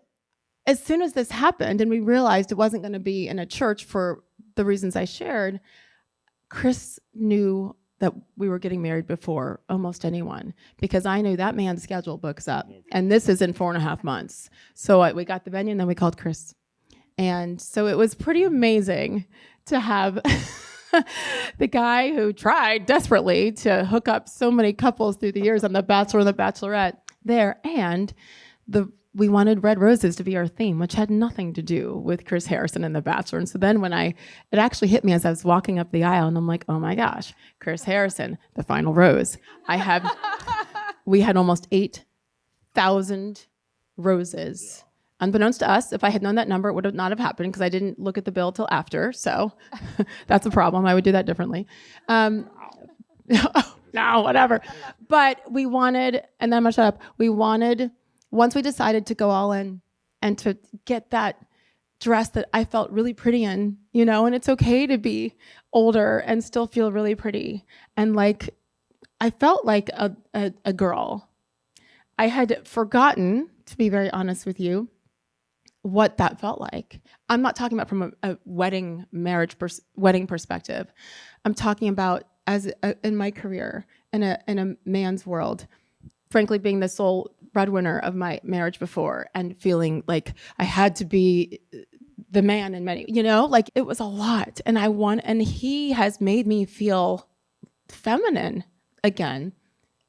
as soon as this happened and we realized it wasn't going to be in a church for the reasons I shared, Chris knew that we were getting married before almost anyone, because I knew that man's schedule books up. And this is in 4.5 months. So we got the venue and then we called Chris. And so it was pretty amazing to have the guy who tried desperately to hook up so many couples through the years on The Bachelor and The Bachelorette there. And we wanted red roses to be our theme, which had nothing to do with Chris Harrison and The Bachelor. And so then it actually hit me as I was walking up the aisle, and I'm like, oh my gosh, Chris Harrison, the final rose. We had almost 8,000 roses. Unbeknownst to us, if I had known that number, it would not have happened because I didn't look at the bill till after. So that's a problem. I would do that differently. No, whatever. But we wanted, and then I'm going to shut up. Once we decided to go all in and to get that dress that I felt really pretty in, and it's okay to be older and still feel really pretty. And like, I felt like a girl. I had forgotten, to be very honest with you, what that felt like. I'm not talking about from a wedding perspective. I'm talking about in my career, in a man's world, frankly, being the sole breadwinner of my marriage before and feeling like I had to be the man in many, like it was a lot. And he has made me feel feminine again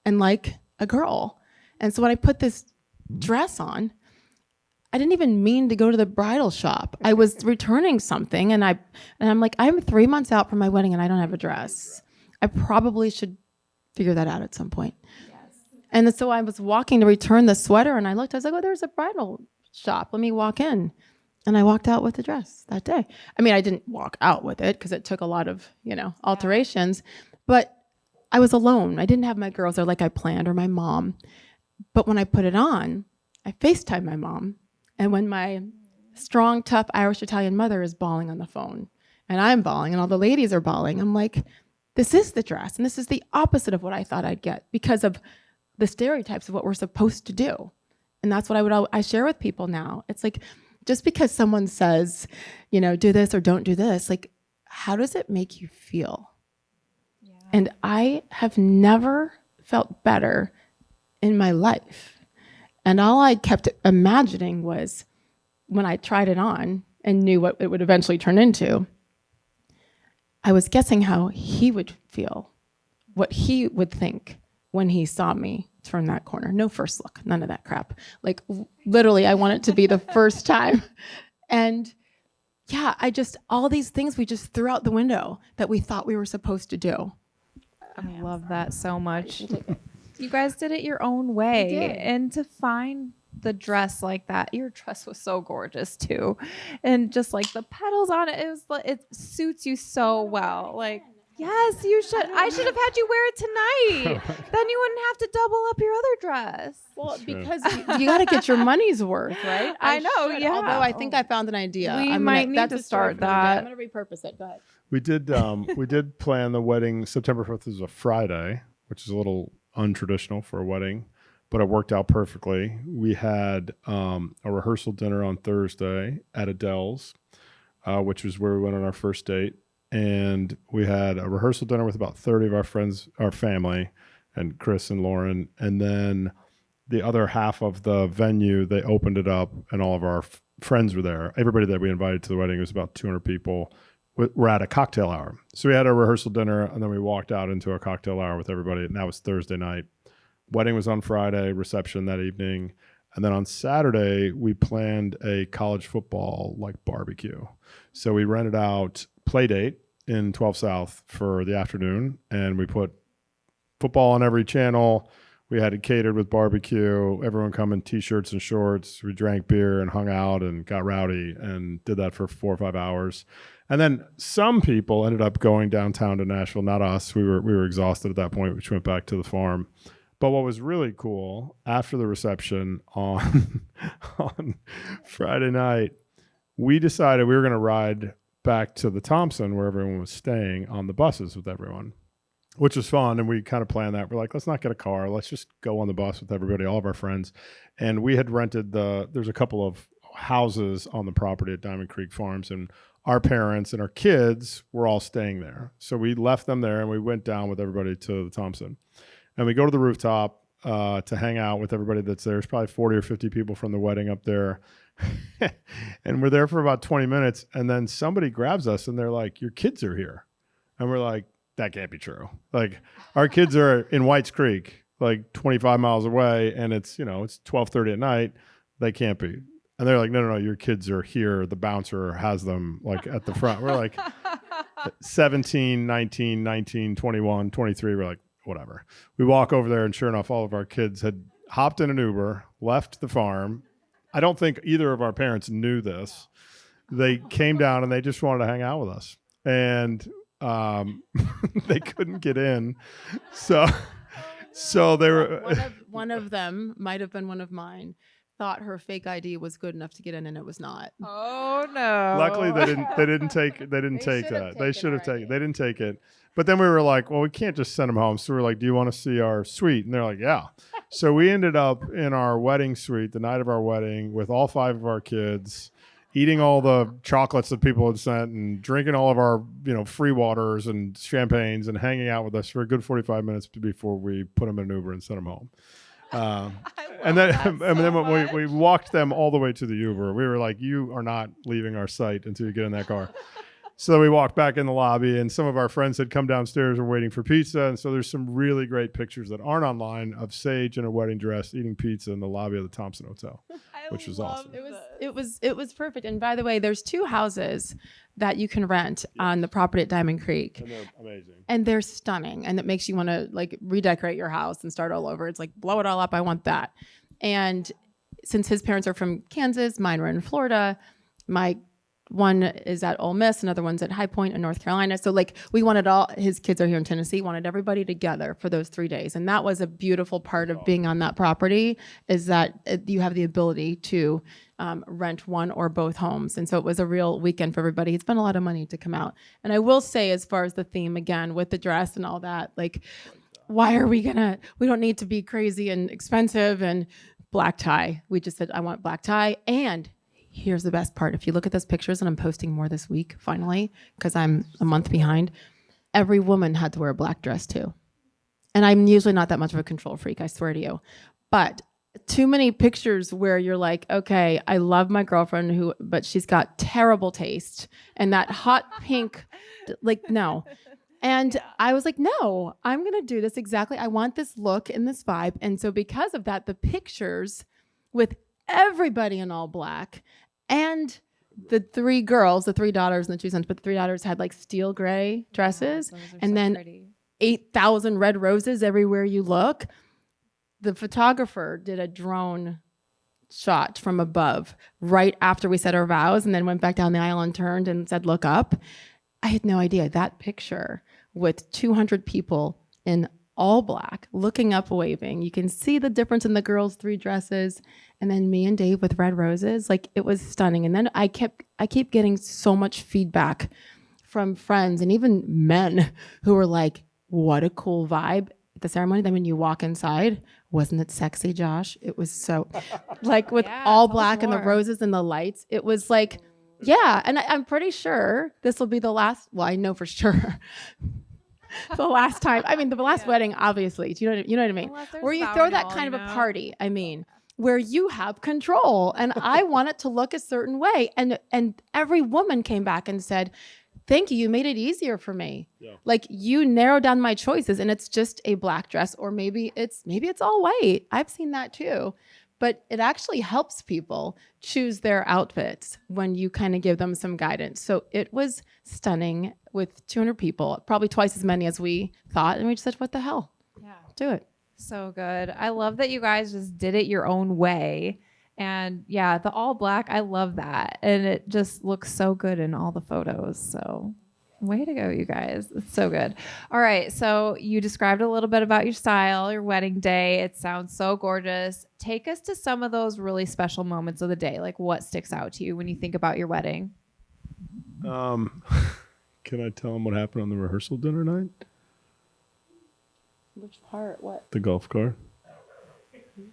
and like a girl. And so when I put this dress on, I didn't even mean to go to the bridal shop. I was returning something and I'm like, I'm 3 months out from my wedding and I don't have a dress. I probably should figure that out at some point. And so I was walking to return the sweater and I was like, oh, there's a bridal shop. Let me walk in. And I walked out with the dress that day. I mean, I didn't walk out with it because it took a lot of, alterations, but I was alone. I didn't have my girls there like I planned or my mom. But when I put it on, I FaceTimed my mom. And when my strong, tough Irish Italian mother is bawling on the phone and I'm bawling and all the ladies are bawling, I'm like, this is the dress. And this is the opposite of what I thought I'd get because of the stereotypes of what we're supposed to do. And that's what I share with people now. It's like, just because someone says, do this or don't do this, like, how does it make you feel? Yeah. And I have never felt better in my life. And all I kept imagining was when I tried it on and knew what it would eventually turn into, I was guessing how he would feel, what he would think when he saw me turn that corner. No first look, none of that crap. Like literally, I want it to be the first time. And yeah, all these things we just threw out the window that we thought we were supposed to do. I love that so much. You guys did it your own way. And to find the dress like that, your dress was so gorgeous too. And just like the petals on it, it suits you so well. Like, Yes, you should. I should have had you wear it tonight. Then you wouldn't have to double up your other dress. Well, because you got to get your money's worth, right? I know, should, yeah. Although I think I found an idea. We might need to start that. I'm going to repurpose it. Go ahead. We did plan the wedding. September 5th is a Friday, which is a little untraditional for a wedding, but it worked out perfectly. We had a rehearsal dinner on Thursday at Adele's, which was where we went on our first date. And we had a rehearsal dinner with about 30 of our friends, our family, and Chris and Lauren. And then the other half of the venue, they opened it up, and all of our friends were there. Everybody that we invited to the wedding, it was about 200 people. We're at a cocktail hour. So we had a rehearsal dinner, and then we walked out into a cocktail hour with everybody, and that was Thursday night. Wedding was on Friday, reception that evening. And then on Saturday, we planned a college football barbecue. So we rented out Playdate in 12 South for the afternoon, and we put football on every channel. We had it catered with barbecue. Everyone come in T-shirts and shorts. We drank beer and hung out and got rowdy and did that for 4 or 5 hours. And then some people ended up going downtown to Nashville. Not us. We were exhausted at that point, which went back to the farm. But what was really cool, after the reception on Friday night, we decided we were going to ride back to the Thompson where everyone was staying on the buses with everyone, which was fun. And we kind of planned that. We're like, let's not get a car. Let's just go on the bus with everybody, all of our friends. And we had rented there's a couple of houses on the property at Diamond Creek Farms, and our parents and our kids were all staying there. So we left them there and we went down with everybody to the Thompson. And we go to the rooftop to hang out with everybody that's there. There's probably 40 or 50 people from the wedding up there. And we're there for about 20 minutes. And then somebody grabs us and they're like, your kids are here. And we're like, that can't be true. Our kids are in Whites Creek, 25 miles away. And it's 12:30 at night. They can't be. And they're like, no, your kids are here. The bouncer has them at the front. We're like 17, 19, 21, 23. We're like, whatever. We walk over there, and sure enough, all of our kids had hopped in an Uber, left the farm. I don't think either of our parents knew this. They came down and they just wanted to hang out with us. And they couldn't get in. So they were... One of them, might have been one of mine, thought her fake ID was good enough to get in, and it was not. Oh no. Luckily they didn't take that. They should have taken. They didn't take it. But then we were like, well, we can't just send them home. So we're like, do you want to see our suite? And they're like, yeah. So we ended up in our wedding suite the night of our wedding with all 5 of our kids, eating all the chocolates that people had sent and drinking all of our, free waters and champagnes and hanging out with us for a good 45 minutes before we put them in an Uber and sent them home. And then when we walked them all the way to the Uber, we were like, you are not leaving our site until you get in that car. So we walked back in the lobby, and some of our friends had come downstairs and were waiting for pizza. And so there's some really great pictures that aren't online of Sage in a wedding dress eating pizza in the lobby of the Thompson Hotel, which was awesome. It was perfect. And by the way, there's 2 houses that you can rent on the property at Diamond Creek. And they're amazing. And they're stunning. And it makes you want to redecorate your house and start all over. It's blow it all up. I want that. And since his parents are from Kansas, mine were in Florida. My one is at Ole Miss, another one's at High Point in North Carolina. So we wanted his kids are here in Tennessee, wanted everybody together for those 3 days. And that was a beautiful part of being on that property, is that you have the ability to rent one or both homes. And so it was a real weekend for everybody. It's been a lot of money to come out. And I will say, as far as the theme, again, with the dress and all that, why are we don't need to be crazy and expensive and black tie. We just said, I want black tie. And here's the best part. If you look at those pictures, and I'm posting more this week, finally, because I'm a month behind, every woman had to wear a black dress too. And I'm usually not that much of a control freak, I swear to you. But too many pictures where you're like, okay, I love my girlfriend but she's got terrible taste. And that hot pink, no. And I was like, no, I'm going to do this exactly. I want this look and this vibe. And so because of that, the pictures with everybody in all black, and the 3 girls, the 3 daughters and the 2 sons, but the 3 daughters had steel gray dresses, and so then pretty. 8,000 red roses everywhere you look. The photographer did a drone shot from above right after we said our vows, and then went back down the aisle and turned and said, look up. I had no idea that picture with 200 people in all black, looking up, waving. You can see the difference in the girls' 3 dresses, and then me and Dave with red roses. Like, it was stunning. And then I keep getting so much feedback from friends and even men who were like, what a cool vibe at the ceremony. Then when you walk inside, wasn't it sexy, Josh? It was so, like, with all black and the roses and the lights. It was like, yeah. And I'm pretty sure this will be the last, well, I know for sure. The last time, I mean, the last wedding, obviously, you know what I mean? Where you throw that kind of a party, I mean, where you have control. And I want it to look a certain way. And every woman came back and said, thank you, you made it easier for me. Yeah. Like, you narrowed down my choices, and it's just a black dress, or maybe it's all white. I've seen that too. But it actually helps people choose their outfits when you kind of give them some guidance. So it was stunning with 200 people, probably twice as many as we thought. And we just said, what the hell? Yeah, do it. So good. I love that you guys just did it your own way. And yeah, the all black, I love that. And it just looks so good in all the photos. So way to go, you guys. It's so good. All right. So you described a little bit about your style, your wedding day. It sounds so gorgeous. Take us to some of those really special moments of the day. Like, what sticks out to you when you think about your wedding? Can I tell them what happened on the rehearsal dinner night? Which part? What? The golf cart.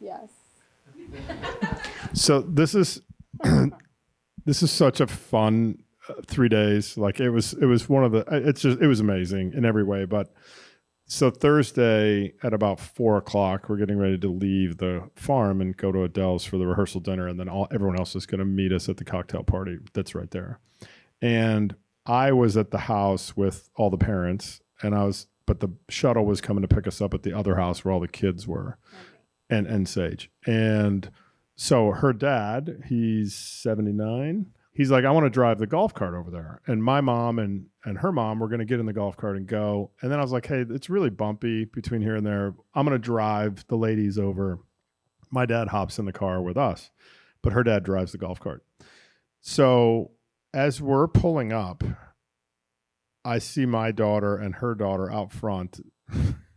Yes. So this is such a fun 3 days. Like, it was one of the, it was amazing in every way. But so Thursday at about 4:00, we're getting ready to leave the farm and go to Adele's for the rehearsal dinner. And then everyone else is going to meet us at the cocktail party that's right there. And I was at the house with all the parents, but the shuttle was coming to pick us up at the other house where all the kids were, and Sage. And so her dad, he's 79. He's like, I want to drive the golf cart over there. And my mom and her mom were going to get in the golf cart and go. And then I was like, hey, it's really bumpy between here and there. I'm going to drive the ladies over. My dad hops in the car with us, but her dad drives the golf cart. So as we're pulling up, I see my daughter and her daughter out front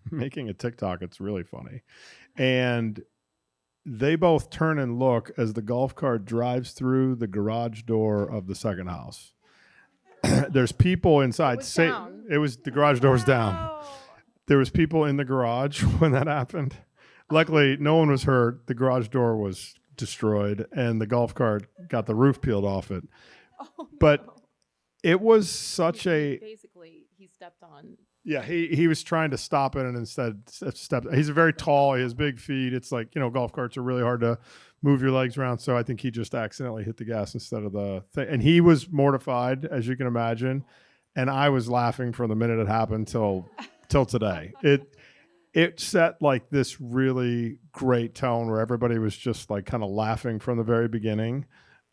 making a TikTok. It's really funny. And they both turn and look as the golf cart drives through the garage door of the second house. There's people inside. The garage door was down. There was people in the garage when that happened. Luckily, no one was hurt. The garage door was destroyed, and the golf cart got the roof peeled off it. Oh, no. But it was such basically, he stepped on. Yeah, he was trying to stop it and instead stepped. He's very tall. He has big feet. It's like, golf carts are really hard to move your legs around. So I think he just accidentally hit the gas instead of the thing. And he was mortified, as you can imagine. And I was laughing from the minute it happened till today. It set like this really great tone where everybody was just like kind of laughing from the very beginning.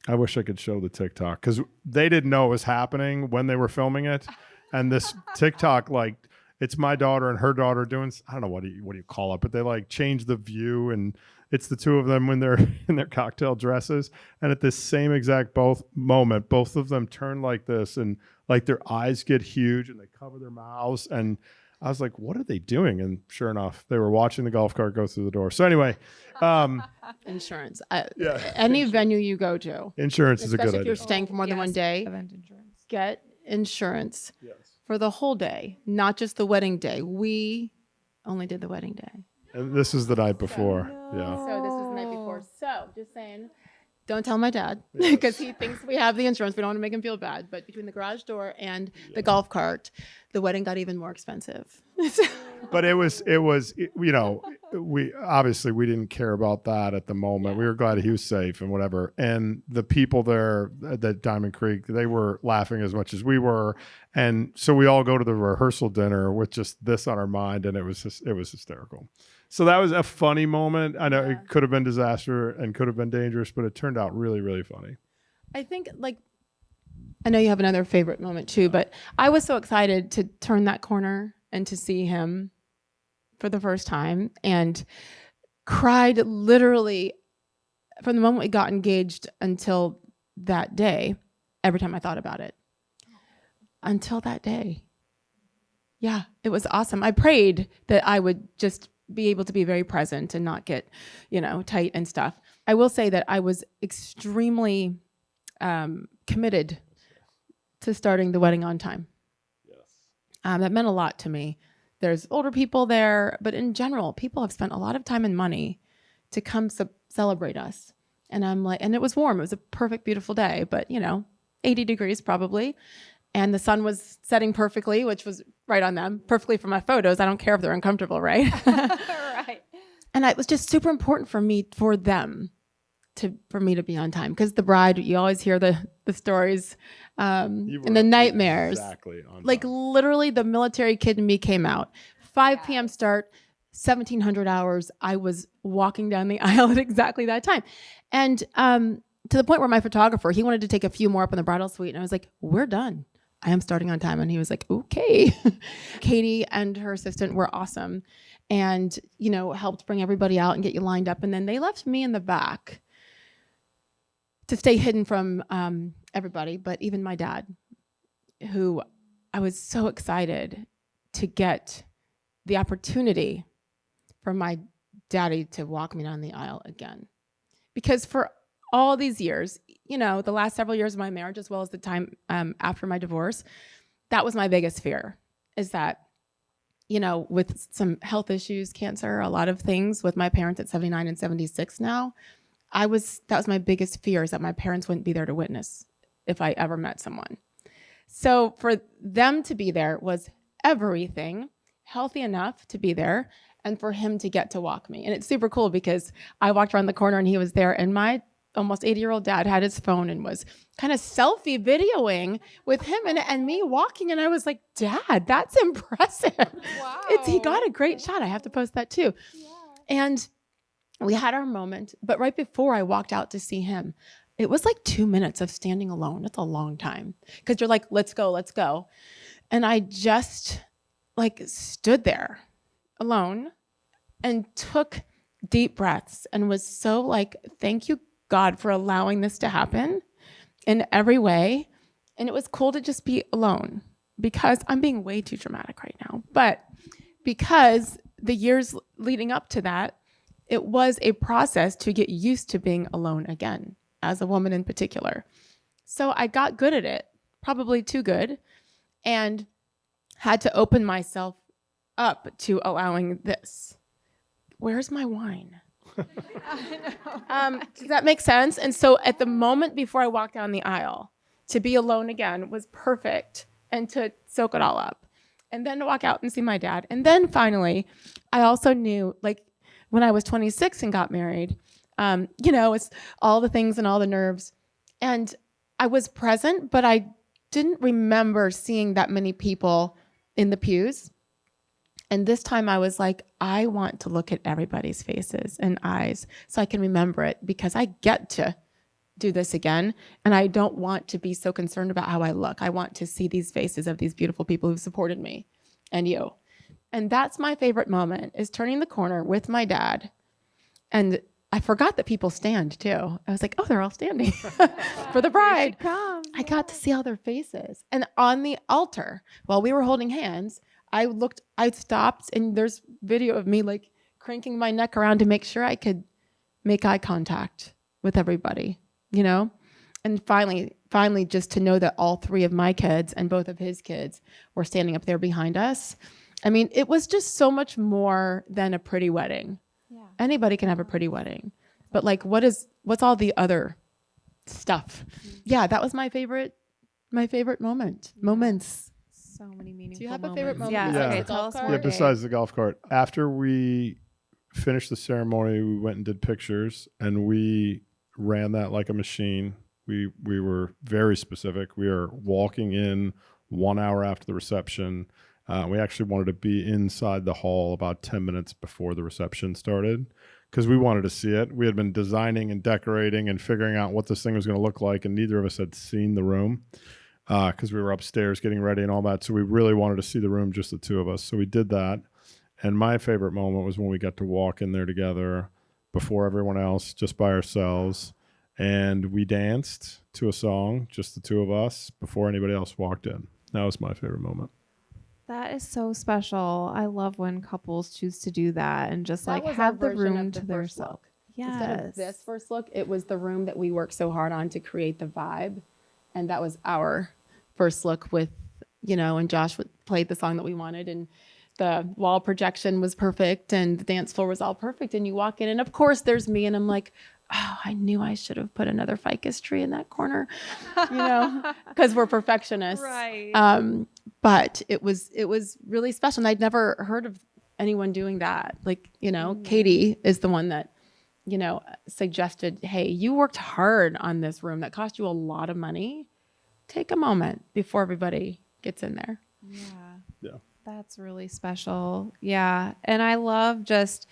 I wish I could show the TikTok because they didn't know it was happening when they were filming it. And this TikTok, like, it's my daughter and her daughter doing, I don't know, what do you call it, but they like change the view, and it's the two of them when they're in their cocktail dresses. And at this same exact moment, both of them turn like this, and like their eyes get huge and they cover their mouths. And I was like, what are they doing? And sure enough, they were watching the golf cart go through the door. So anyway. Insurance. Any venue you go to. Insurance is a good idea. Especially if you're staying for more than one day. Event insurance. Get insurance for the whole day, not just the wedding day. We only did the wedding day. And this is the night before. Yeah. So this is the night before. So just saying, don't tell my dad because he thinks we have the insurance. We don't want to make him feel bad. But between the garage door and the golf cart, the wedding got even more expensive. But it was, we obviously we didn't care about that at the moment. We were glad he was safe and whatever. And the people there at Diamond Creek, they were laughing as much as we were. And so we all go to the rehearsal dinner with just this on our mind, and it was hysterical. So that was a funny moment. I know it could have been disaster and could have been dangerous, but it turned out really, really funny. I think, I know you have another favorite moment too, but I was so excited to turn that corner and to see him for the first time, and cried literally from the moment we got engaged until that day, every time I thought about it. Until that day. Yeah, it was awesome. I prayed that I would just be able to be very present and not get, tight and stuff. I will say that I was extremely committed to starting the wedding on time. Yes. That meant a lot to me. There's older people there, but in general, people have spent a lot of time and money to come celebrate us. And I'm like, and it was warm. It was a perfect, beautiful day, but 80 degrees probably. And the sun was setting perfectly, which was right on them, perfectly for my photos. I don't care if they're uncomfortable, right? Right. And it was just super important for me, for me to be on time. Because the bride, you always hear the stories and the nightmares. Exactly on like time. literally the military kid in me came out. 5 p.m. start, 1,700 hours. I was walking down the aisle at exactly that time. And to the point where my photographer, he wanted to take a few more up in the bridal suite. And I was like, we're done. I am starting on time. And he was like, okay. Katie and her assistant were awesome and, helped bring everybody out and get you lined up. And then they left me in the back to stay hidden from everybody, but even my dad, who I was so excited to get the opportunity for my daddy to walk me down the aisle again. Because for all these years, the last several years of my marriage, as well as the time after my divorce, that was my biggest fear, is that, with some health issues, cancer, a lot of things with my parents at 79 and 76 now, that was my biggest fear, is that my parents wouldn't be there to witness if I ever met someone. So for them to be there was everything, healthy enough to be there, and for him to get to walk me. And it's super cool because I walked around the corner and he was there, and my almost 80-year-old dad had his phone and was kind of selfie videoing with him and me walking. And I was like, Dad, that's impressive. Wow. He got a great shot. I have to post that too. Yeah. And we had our moment, but right before I walked out to see him, it was like 2 minutes of standing alone. That's a long time because you're like, let's go. And I just stood there alone and took deep breaths and was so thank you, God, for allowing this to happen in every way. And it was cool to just be alone because I'm being way too dramatic right now. But because the years leading up to that, it was a process to get used to being alone again, as a woman in particular. So I got good at it, probably too good, and had to open myself up to allowing this. Where's my wine? Does that make sense? And so at the moment before I walked down the aisle, to be alone again was perfect and to soak it all up. And then to walk out and see my dad. And then finally, I also knew, when I was 26 and got married, it's all the things and all the nerves. And I was present, but I didn't remember seeing that many people in the pews. And this time I was like, I want to look at everybody's faces and eyes so I can remember it, because I get to do this again. And I don't want to be so concerned about how I look. I want to see these faces of these beautiful people who supported me and you. And that's my favorite moment, is turning the corner with my dad. And I forgot that people stand too. I was like, oh, they're all standing for the bride. I got to see all their faces. And on the altar, while we were holding hands, I stopped, and there's video of me cranking my neck around to make sure I could make eye contact with everybody, And finally, just to know that all 3 of my kids and both of his kids were standing up there behind us. I mean, it was just so much more than a pretty wedding. Yeah. Anybody can have a pretty wedding, but what's all the other stuff? Yeah, that was my favorite moments. So many meaningful moments. Do you have a favorite moment? Yeah. Yeah. Okay, tell us more. Yeah, besides the golf cart. After we finished the ceremony, we went and did pictures, and we ran that like a machine. We were very specific. We are walking in 1 hour after the reception. We actually wanted to be inside the hall about 10 minutes before the reception started because we wanted to see it. We had been designing and decorating and figuring out what this thing was going to look like, and neither of us had seen the room because we were upstairs getting ready and all that. So we really wanted to see the room, just the 2 of us. So we did that. And my favorite moment was when we got to walk in there together before everyone else, just by ourselves. And we danced to a song, just the 2 of us, before anybody else walked in. That was my favorite moment. That is so special. I love when couples choose to do that and just That like was our have the version room of the to first themselves. look. Yes. Instead of this first look, it was the room that we worked so hard on to create the vibe. And that was our first look with, and Josh played the song that we wanted, and the wall projection was perfect and the dance floor was all perfect. And you walk in and of course there's me and I'm like, oh, I knew I should have put another ficus tree in that corner, because we're perfectionists. Right. But it was really special. And I'd never heard of anyone doing that. Like, Katie is the one that, suggested, hey, you worked hard on this room that cost you a lot of money. Take a moment before everybody gets in there. Yeah. That's really special. Yeah. And I love just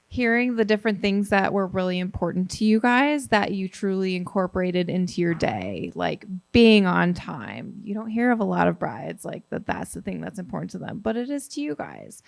hearing the different things that were really important to you guys that you truly incorporated into your day, like being on time. You don't hear of a lot of brides like that's the thing that's important to them, but it is to you guys.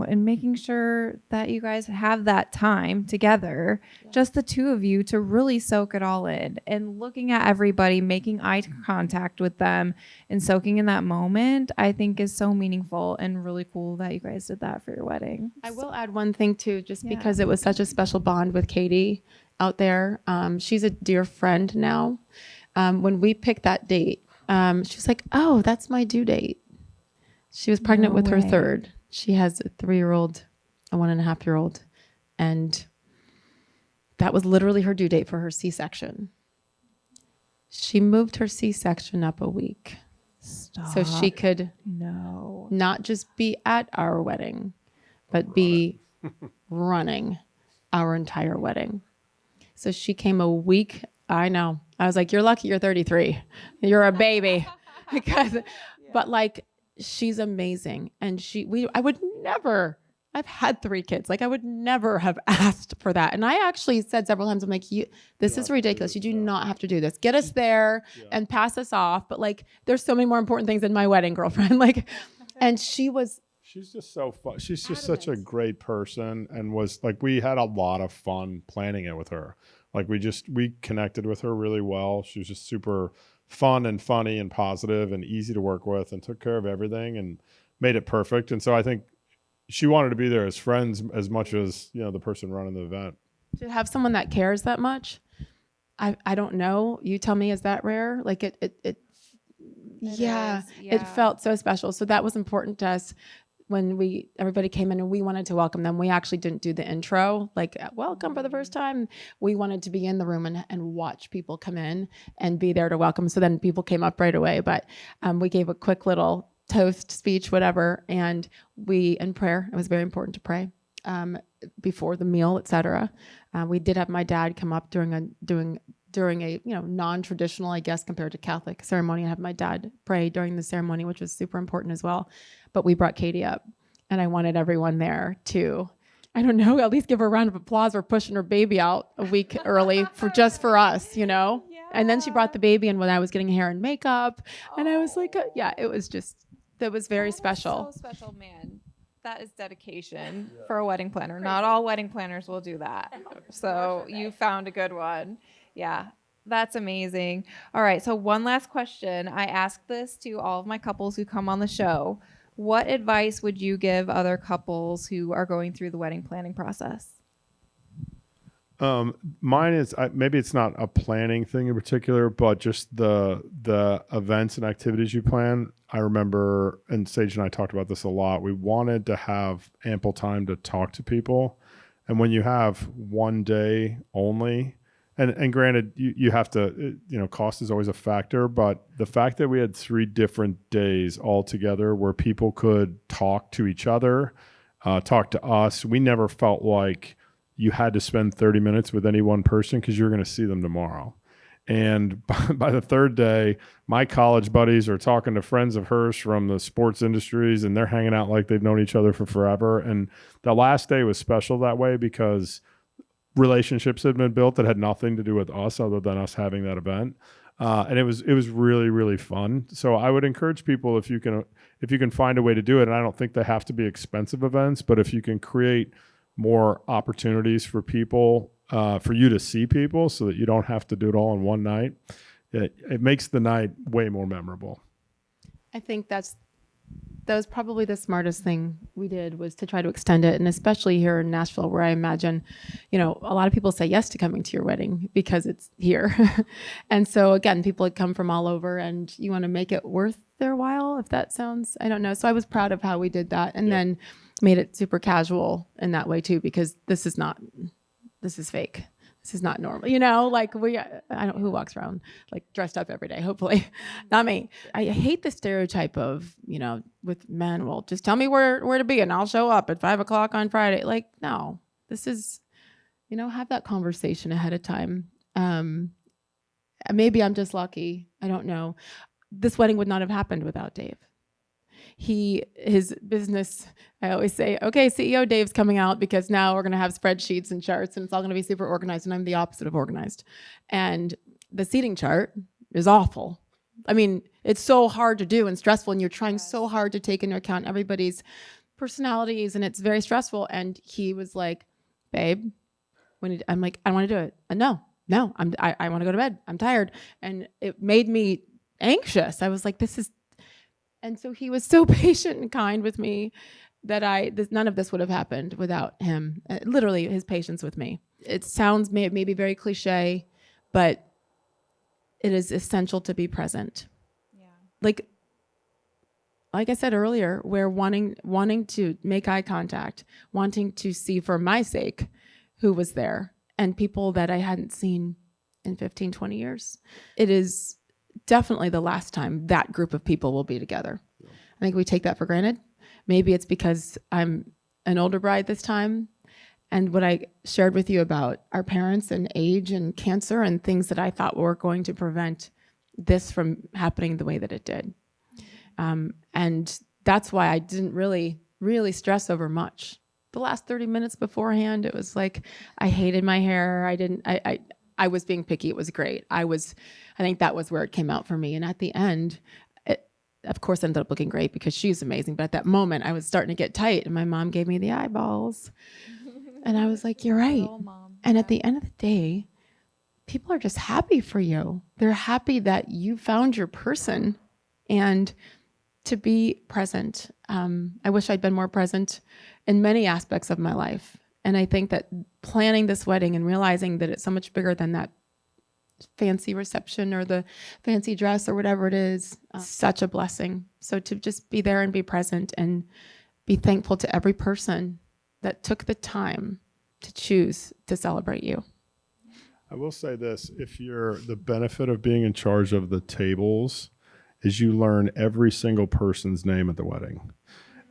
And making sure that you guys have that time together, just the two of you, to really soak it all in, and looking at everybody, making eye contact with them and soaking in that moment, I think is so meaningful and really cool that you guys did that for your wedding. I will add one thing too, just because it was such a special bond with Katie out there. She's a dear friend now. When we picked that date, she was like, oh, that's my due date. She was pregnant with her third. She has a 3-year-old, a 1.5-year-old. And that was literally her due date for her C-section. She moved her C-section up a week. Stop. So she could not just be at our wedding, but be running our entire wedding. So she came a week. I know. I was like, you're lucky you're 33. You're a baby. But like, she's amazing. And I would never, I've had 3 kids. Like I would never have asked for that. And I actually said several times, I'm like, this is ridiculous. You do not have to do this. Get us there and pass us off. But like, there's so many more important things in my wedding, girlfriend. Like, and she's just so fun. She's just such a great person, and was like, we had a lot of fun planning it with her. Like we connected with her really well. She was just super fun and funny and positive and easy to work with, and took care of everything and made it perfect. And so I think she wanted to be there as friends as much as, the person running the event. To have someone that cares that much, I don't know. You tell me, is that rare? Like it felt so special. So that was important to us. When everybody came in and we wanted to welcome them, we actually didn't do the intro, like welcome for the first time. We wanted to be in the room and watch people come in and be there to welcome. So then people came up right away, but we gave a quick little toast speech, whatever. And in prayer, it was very important to pray before the meal, etc. We did have my dad come up during a non-traditional, I guess, compared to Catholic ceremony, and have my dad pray during the ceremony, which was super important as well. But we brought Katie up, and I wanted everyone there to, I don't know, at least give her a round of applause for pushing her baby out a week early for us, Yeah. And then she brought the baby in when I was getting hair and makeup, and I was like, that was very special. So special, man. That is dedication for a wedding planner. Not all wedding planners will do that. So you found a good one. Yeah, that's amazing. All right, so one last question. I ask this to all of my couples who come on the show. What advice would you give other couples who are going through the wedding planning process? Mine is, maybe it's not a planning thing in particular, but just the events and activities you plan. I remember, and Sage and I talked about this a lot, we wanted to have ample time to talk to people. And when you have one day only, and granted, you have to, cost is always a factor, but the fact that we had 3 different days all together where people could talk to each other, talk to us, we never felt like you had to spend 30 minutes with any one person because you're going to see them tomorrow. And by the 3rd day, my college buddies are talking to friends of hers from the sports industries, and they're hanging out like they've known each other for forever. And the last day was special that way because relationships had been built that had nothing to do with us other than us having that event. And it was really, really fun. So I would encourage people, if you can find a way to do it, and I don't think they have to be expensive events, but if you can create more opportunities for people, for you to see people so that you don't have to do it all in one night, it makes the night way more memorable. I think that's that was probably the smartest thing we did, was to try to extend it. And especially here in Nashville, where I imagine, a lot of people say yes to coming to your wedding because it's here. And so again, people had come from all over, and you want to make it worth their while, if that sounds, I don't know. So I was proud of how we did that, and then made it super casual in that way too, because this is fake. This is not normal, who walks around like dressed up every day? Hopefully not me. I hate the stereotype of, with men, well, just tell me where to be and I'll show up at 5:00 on Friday. Like, no, this is, have that conversation ahead of time. Maybe I'm just lucky. I don't know. This wedding would not have happened without Dave. His business, I always say, okay, CEO Dave's coming out because now we're going to have spreadsheets and charts and it's all going to be super organized, and I'm the opposite of organized. And the seating chart is awful. I mean, it's so hard to do and stressful, and you're trying so hard to take into account everybody's personalities, and it's very stressful. And he was like, babe, I'm like, I want to do it. And no, I want to go to bed. I'm tired. And it made me anxious. I was like, and so he was so patient and kind with me that none of this would have happened without him. Literally, his patience with me. It sounds maybe very cliche, but it is essential to be present. Yeah. Like I said earlier, we're wanting to make eye contact, wanting to see for my sake who was there, and people that I hadn't seen in 15, 20 years. It is definitely the last time that group of people will be together. I think we take that for granted. Maybe it's because I'm an older bride this time, and what I shared with you about our parents and age and cancer and things that I thought were going to prevent this from happening the way that it did. And that's why I didn't really stress over much. The last 30 minutes beforehand, it was like, I hated my hair. I was being picky. It was great. I think that was where it came out for me. And at the end, it, of course, ended up looking great because she's amazing. But at that moment, I was starting to get tight, and my mom gave me the eyeballs. And I was like, you're right. And at the end of the day, people are just happy for you. They're happy that you found your person, and to be present. I wish I'd been more present in many aspects of my life. And I think that planning this wedding and realizing that it's so much bigger than that fancy reception or the fancy dress or whatever it is, such a blessing. So to just be there and be present and be thankful to every person that took the time to choose to celebrate you. I will say this, the benefit of being in charge of the tables is you learn every single person's name at the wedding.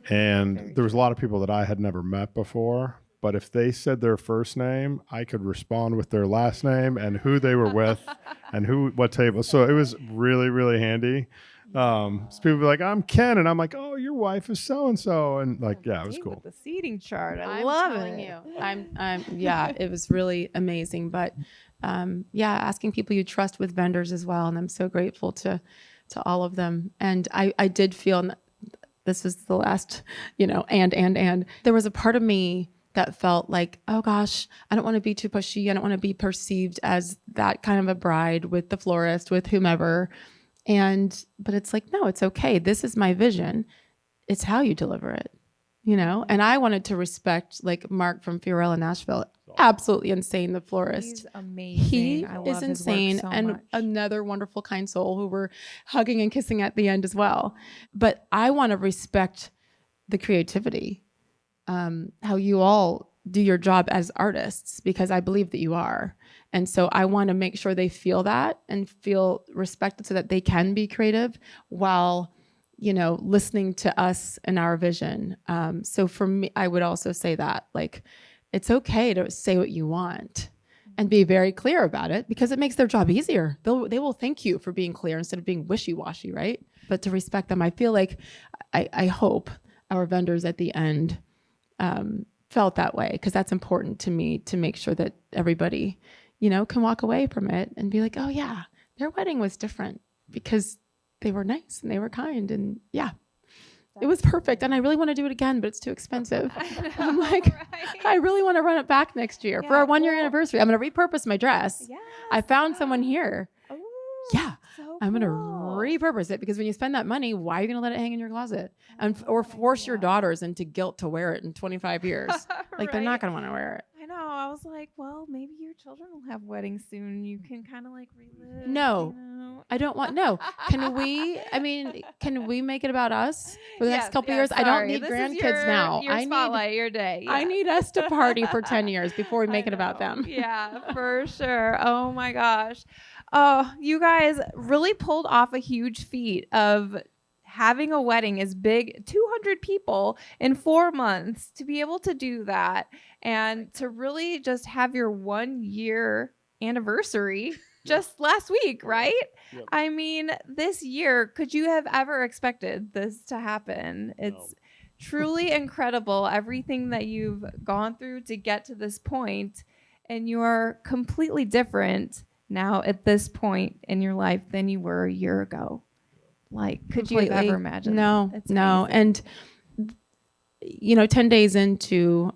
And there was a lot of people that I had never met before, but if they said their first name, I could respond with their last name and who they were with and what table. So it was really, really handy. So people be like, I'm Ken, and I'm like, oh, your wife is so-and-so. And like, yeah, it was cool. With the seating chart. I I'm love telling it. you, it was really amazing. But asking people you trust with vendors as well. And I'm so grateful to all of them. And I did feel, this is the last, and there was a part of me that felt like, oh gosh, I don't want to be too pushy. I don't want to be perceived as that kind of a bride with the florist, with whomever. But it's like, no, it's okay. This is my vision. It's how you deliver it, And I wanted to respect, like Mark from Fiorella Nashville, absolutely insane, the florist. He's amazing. He I love is his insane, work so and much. another wonderful, kind soul who were hugging and kissing at the end as well. But I want to respect the creativity, how you all do your job as artists, because I believe that you are. And so I want to make sure they feel that and feel respected so that they can be creative while, listening to us and our vision. So for me, I would also say that, like, it's okay to say what you want and be very clear about it, because it makes their job easier. They will thank you for being clear instead of being wishy-washy, right? But to respect them, I feel like, I hope our vendors at the end felt that way, because that's important to me, to make sure that everybody, can walk away from it and be like, oh yeah, their wedding was different because they were nice and they were kind, and it was perfect. And I really want to do it again, but it's too expensive. I'm like, right? I really want to run it back next year for our 1-year anniversary. I'm going to repurpose my dress. Yes. I found someone here. Ooh, so I'm going to cool. repurpose it, because when you spend that money, why are you going to let it hang in your closet or force your daughters into guilt to wear it in 25 years? Like they're not Right? going to want to wear it. I know. I was like, well, maybe your children will have weddings soon. You can kind of like relive. No. You know? I don't want, no. Can we make it about us for the next couple years? I don't sorry. need This is grandkids now. Your spotlight, your day. Yeah. I need us to party for 10 years before we make it about them. Yeah, for sure. Oh my gosh. Oh, you guys really pulled off a huge feat of having a wedding as big, 200 people in 4 months, to be able to do that and to really just have your 1 year anniversary just last week, right? Yep. I mean, this year, could you have ever expected this to happen? It's truly incredible, everything that you've gone through to get to this point, and you're completely different now at this point in your life than you were a year ago. Like, could you have ever imagined? No, It's no. amazing. And 10 days into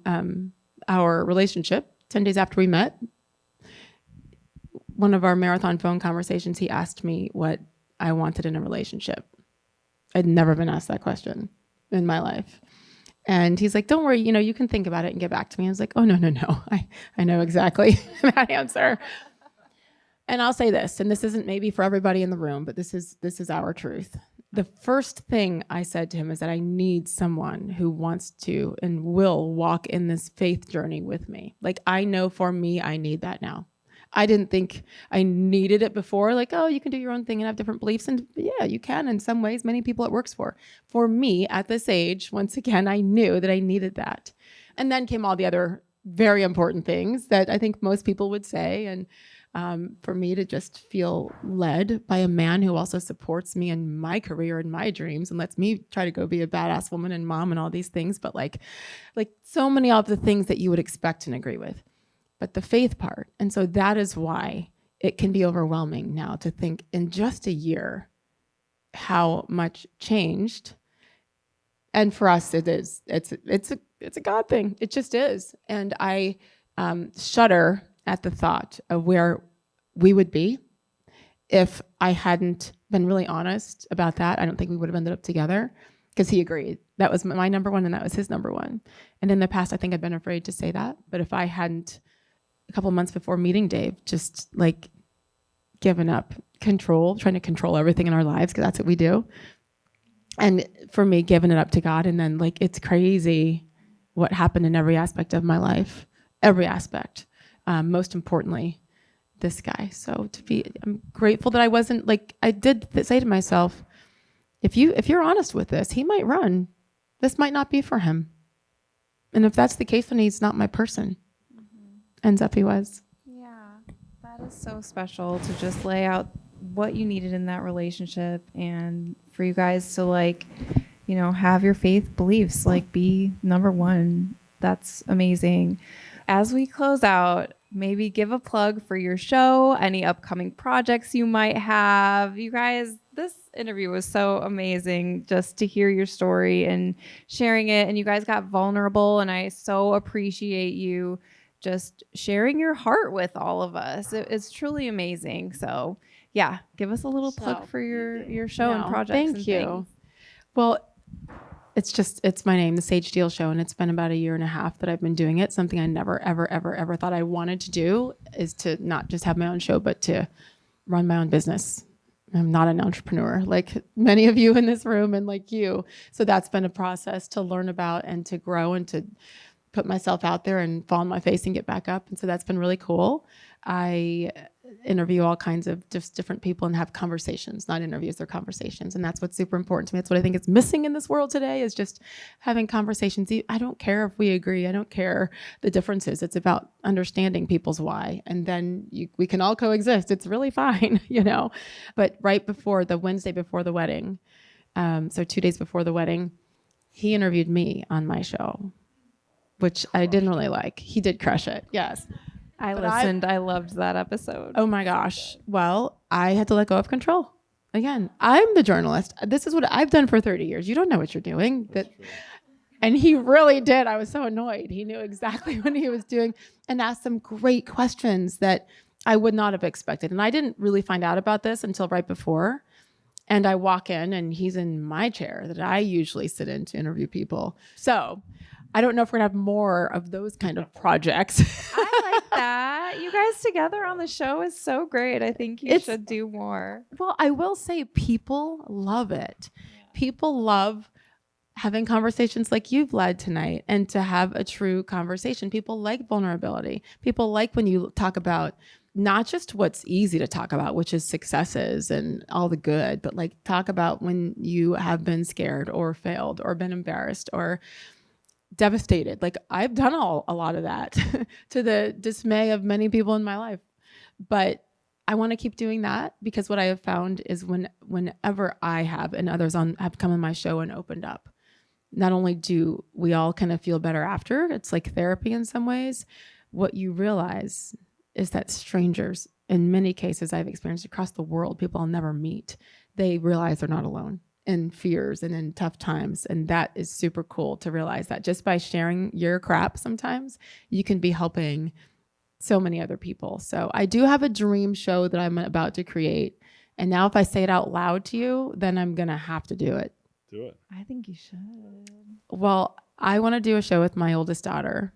our relationship, 10 days after we met, one of our marathon phone conversations, he asked me what I wanted in a relationship. I'd never been asked that question in my life. And he's like, don't worry, you can think about it and get back to me. I was like, oh, no. I know exactly that answer. And I'll say this, and this isn't maybe for everybody in the room, but this is our truth. The first thing I said to him is that I need someone who wants to and will walk in this faith journey with me. Like, I know for me, I need that now. I didn't think I needed it before. Like, oh, you can do your own thing and have different beliefs. And yeah, you can in some ways. Many people it works for. For me, at this age, once again, I knew that I needed that. And then came all the other very important things that I think most people would say. And for me to just feel led by a man who also supports me in my career and my dreams and lets me try to go be a badass woman and mom and all these things. But like so many of the things that you would expect and agree with. But the faith part. And so that is why it can be overwhelming now to think in just a year how much changed. And for us, it is. It's a God thing. It just is. And I shudder at the thought of where we would be if I hadn't been really honest about that. I don't think we would have ended up together, because he agreed. That was my number one and that was his number one. And in the past, I think I've been afraid to say that. But if I hadn't, a couple of months before meeting Dave, just like given up control, trying to control everything in our lives, because that's what we do. And for me, giving it up to God. And then like, it's crazy what happened in every aspect of my life, every aspect. Most importantly, this guy. So I'm grateful that I wasn't like, I did say to myself, if you're honest with this, he might run. This might not be for him. And if that's the case, then he's not my person. Ends up he was. Yeah, that is so special to just lay out what you needed in that relationship, and for you guys to like, have your faith beliefs, like be number one. That's amazing. As we close out, maybe give a plug for your show, any upcoming projects you might have. You guys, this interview was so amazing just to hear your story and sharing it. And you guys got vulnerable, and I so appreciate you just sharing your heart with all of us. It's truly amazing. So yeah, give us a little plug for your show and projects. Thank you. Things. Well, it's my name, the Sage Steele Show, and it's been about 1.5 years that I've been doing it. Something I never, ever, ever, ever thought I wanted to do is to not just have my own show, but to run my own business. I'm not an entrepreneur like many of you in this room and like you. So that's been a process to learn about and to grow and to put myself out there and fall on my face and get back up. And so that's been really cool. I interview all kinds of just different people and have conversations, not interviews, they're conversations. And that's what's super important to me. That's what I think is missing in this world today, is just having conversations. I don't care if we agree. I don't care the differences. It's about understanding people's why. And then we can all coexist. It's really fine, But right before the Wednesday before the wedding, so 2 days before the wedding, he interviewed me on my show, which I didn't really like. He did crush it. Yes. I listened. I loved that episode. Oh my gosh. Well, I had to let go of control. Again, I'm the journalist. This is what I've done for 30 years. You don't know what you're doing. And he really did. I was so annoyed. He knew exactly what he was doing and asked some great questions that I would not have expected. And I didn't really find out about this until right before. And I walk in and he's in my chair that I usually sit in to interview people. So I don't know if we're going to have more of those kind of projects. I like that. You guys together on the show is so great. I think you should do more. Well, I will say people love it. Yeah. People love having conversations like you've led tonight and to have a true conversation. People like vulnerability. People like when you talk about not just what's easy to talk about, which is successes and all the good, but like talk about when you have been scared or failed or been embarrassed or devastated. Like I've done a lot of that to the dismay of many people in my life. But I want to keep doing that because what I have found is whenever I have and others have come on my show and opened up, not only do we all kind of feel better after, it's like therapy in some ways, what you realize is that strangers, in many cases I've experienced across the world, people I'll never meet, they realize they're not alone in fears and in tough times. And that is super cool to realize that just by sharing your crap sometimes, you can be helping so many other people. So I do have a dream show that I'm about to create. And now if I say it out loud to you, then I'm going to have to do it. Do it. I think you should. Well, I want to do a show with my oldest daughter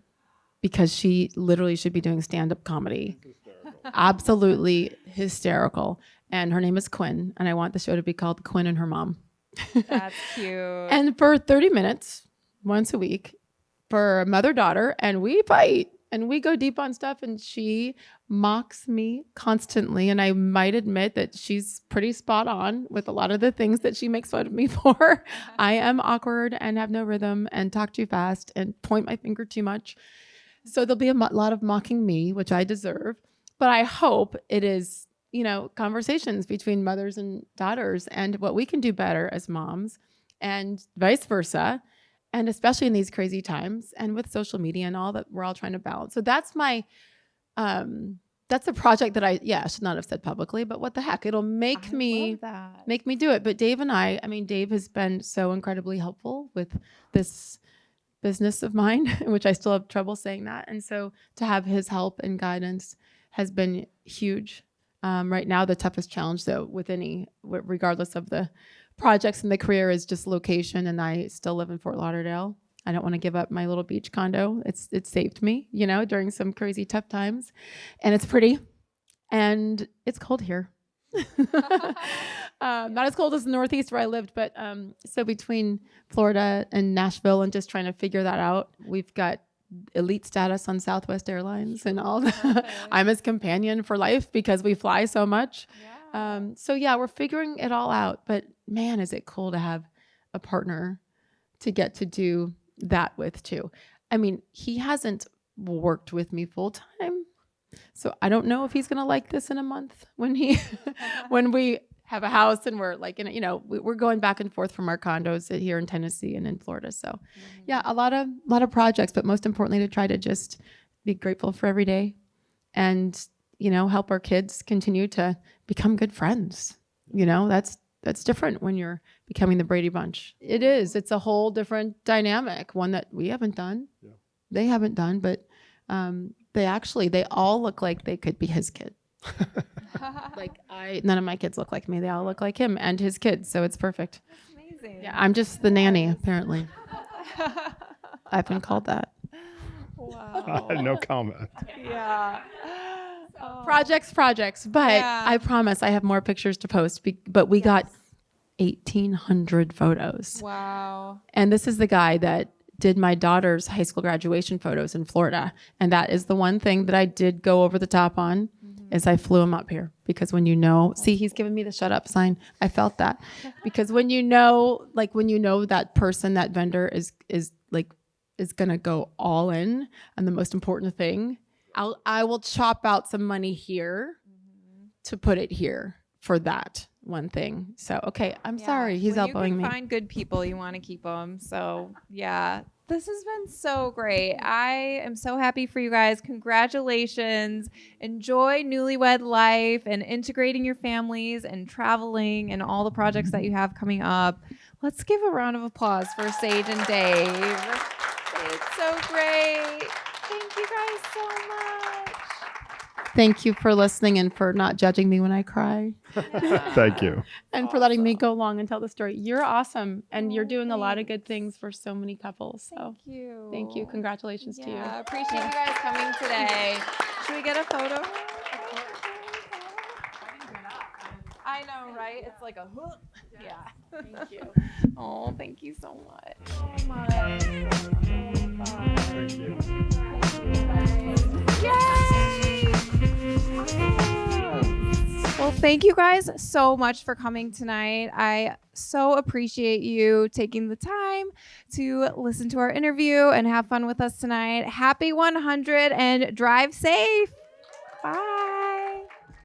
because she literally should be doing stand-up comedy. Absolutely hysterical. And her name is Quinn. And I want the show to be called Quinn and Her Mom. That's cute. And for 30 minutes, once a week, for a mother-daughter, and we fight. And we go deep on stuff, and she mocks me constantly. And I might admit that she's pretty spot on with a lot of the things that she makes fun of me for. I am awkward and have no rhythm and talk too fast and point my finger too much. So there'll be a lot of mocking me, which I deserve. But I hope it is, conversations between mothers and daughters and what we can do better as moms and vice versa. And especially in these crazy times and with social media and all that we're all trying to balance. So that's my, that's a project that I should not have said publicly, but what the heck, it'll make me do it. But Dave and Dave has been so incredibly helpful with this business of mine, which I still have trouble saying that. And so to have his help and guidance has been huge. Right now, the toughest challenge though, regardless of the projects in the career is just location, and I still live in Fort Lauderdale. I don't want to give up my little beach condo. It saved me, during some crazy tough times, and it's pretty, and it's cold here. Not as cold as the Northeast where I lived, but so between Florida and Nashville, and just trying to figure that out, we've got elite status on Southwest Airlines and all that. I'm his companion for life because we fly so much. Yeah. We're figuring it all out, but man, is it cool to have a partner to get to do that with too. He hasn't worked with me full time, so I don't know if he's going to like this in a month when we have a house and we're like, we're going back and forth from our condos here in Tennessee and in Florida. So yeah, a lot of projects, but most importantly to try to just be grateful for every day and, help our kids continue to become good friends. That's different when you're becoming the Brady Bunch. It is. It's a whole different dynamic, one that we haven't done. Yeah. They haven't done, but they all look like they could be his kid. None of my kids look like me. They all look like him and his kids. So it's perfect. That's amazing. Yeah, I'm just the nanny, apparently. I've been called that. Wow. No comment. Yeah. Projects. But yeah. I promise I have more pictures to post. But we got 1,800 photos. Wow. And this is the guy that did my daughter's high school graduation photos in Florida. And that is the one thing that I did go over the top on, is I flew him up here. Because when see, he's giving me the shut up sign. I felt that. Because when that person, that vendor is going to go all in on the most important thing, I will chop out some money here to put it here for that one thing. So, okay, I'm sorry. He's elbowing me. You can find good people, you want to keep them. So, yeah, this has been so great. I am so happy for you guys. Congratulations. Enjoy newlywed life and integrating your families and traveling and all the projects that you have coming up. Let's give a round of applause for Sage and Dave. It's so great. Thank you guys so much. Thank you for listening and for not judging me when I cry. Thank you. And for letting me go long and tell the story. You're awesome. And you're doing a lot of good things for so many couples. So thank you. Congratulations to you. I appreciate you guys coming today. Should we get a photo? I know, right? It's like a hook. Yeah. Thank you. Oh, thank you so much. Thank you. Yay! Well, thank you guys so much for coming tonight. I so appreciate you taking the time to listen to our interview and have fun with us tonight. Happy 100 and drive safe. Bye.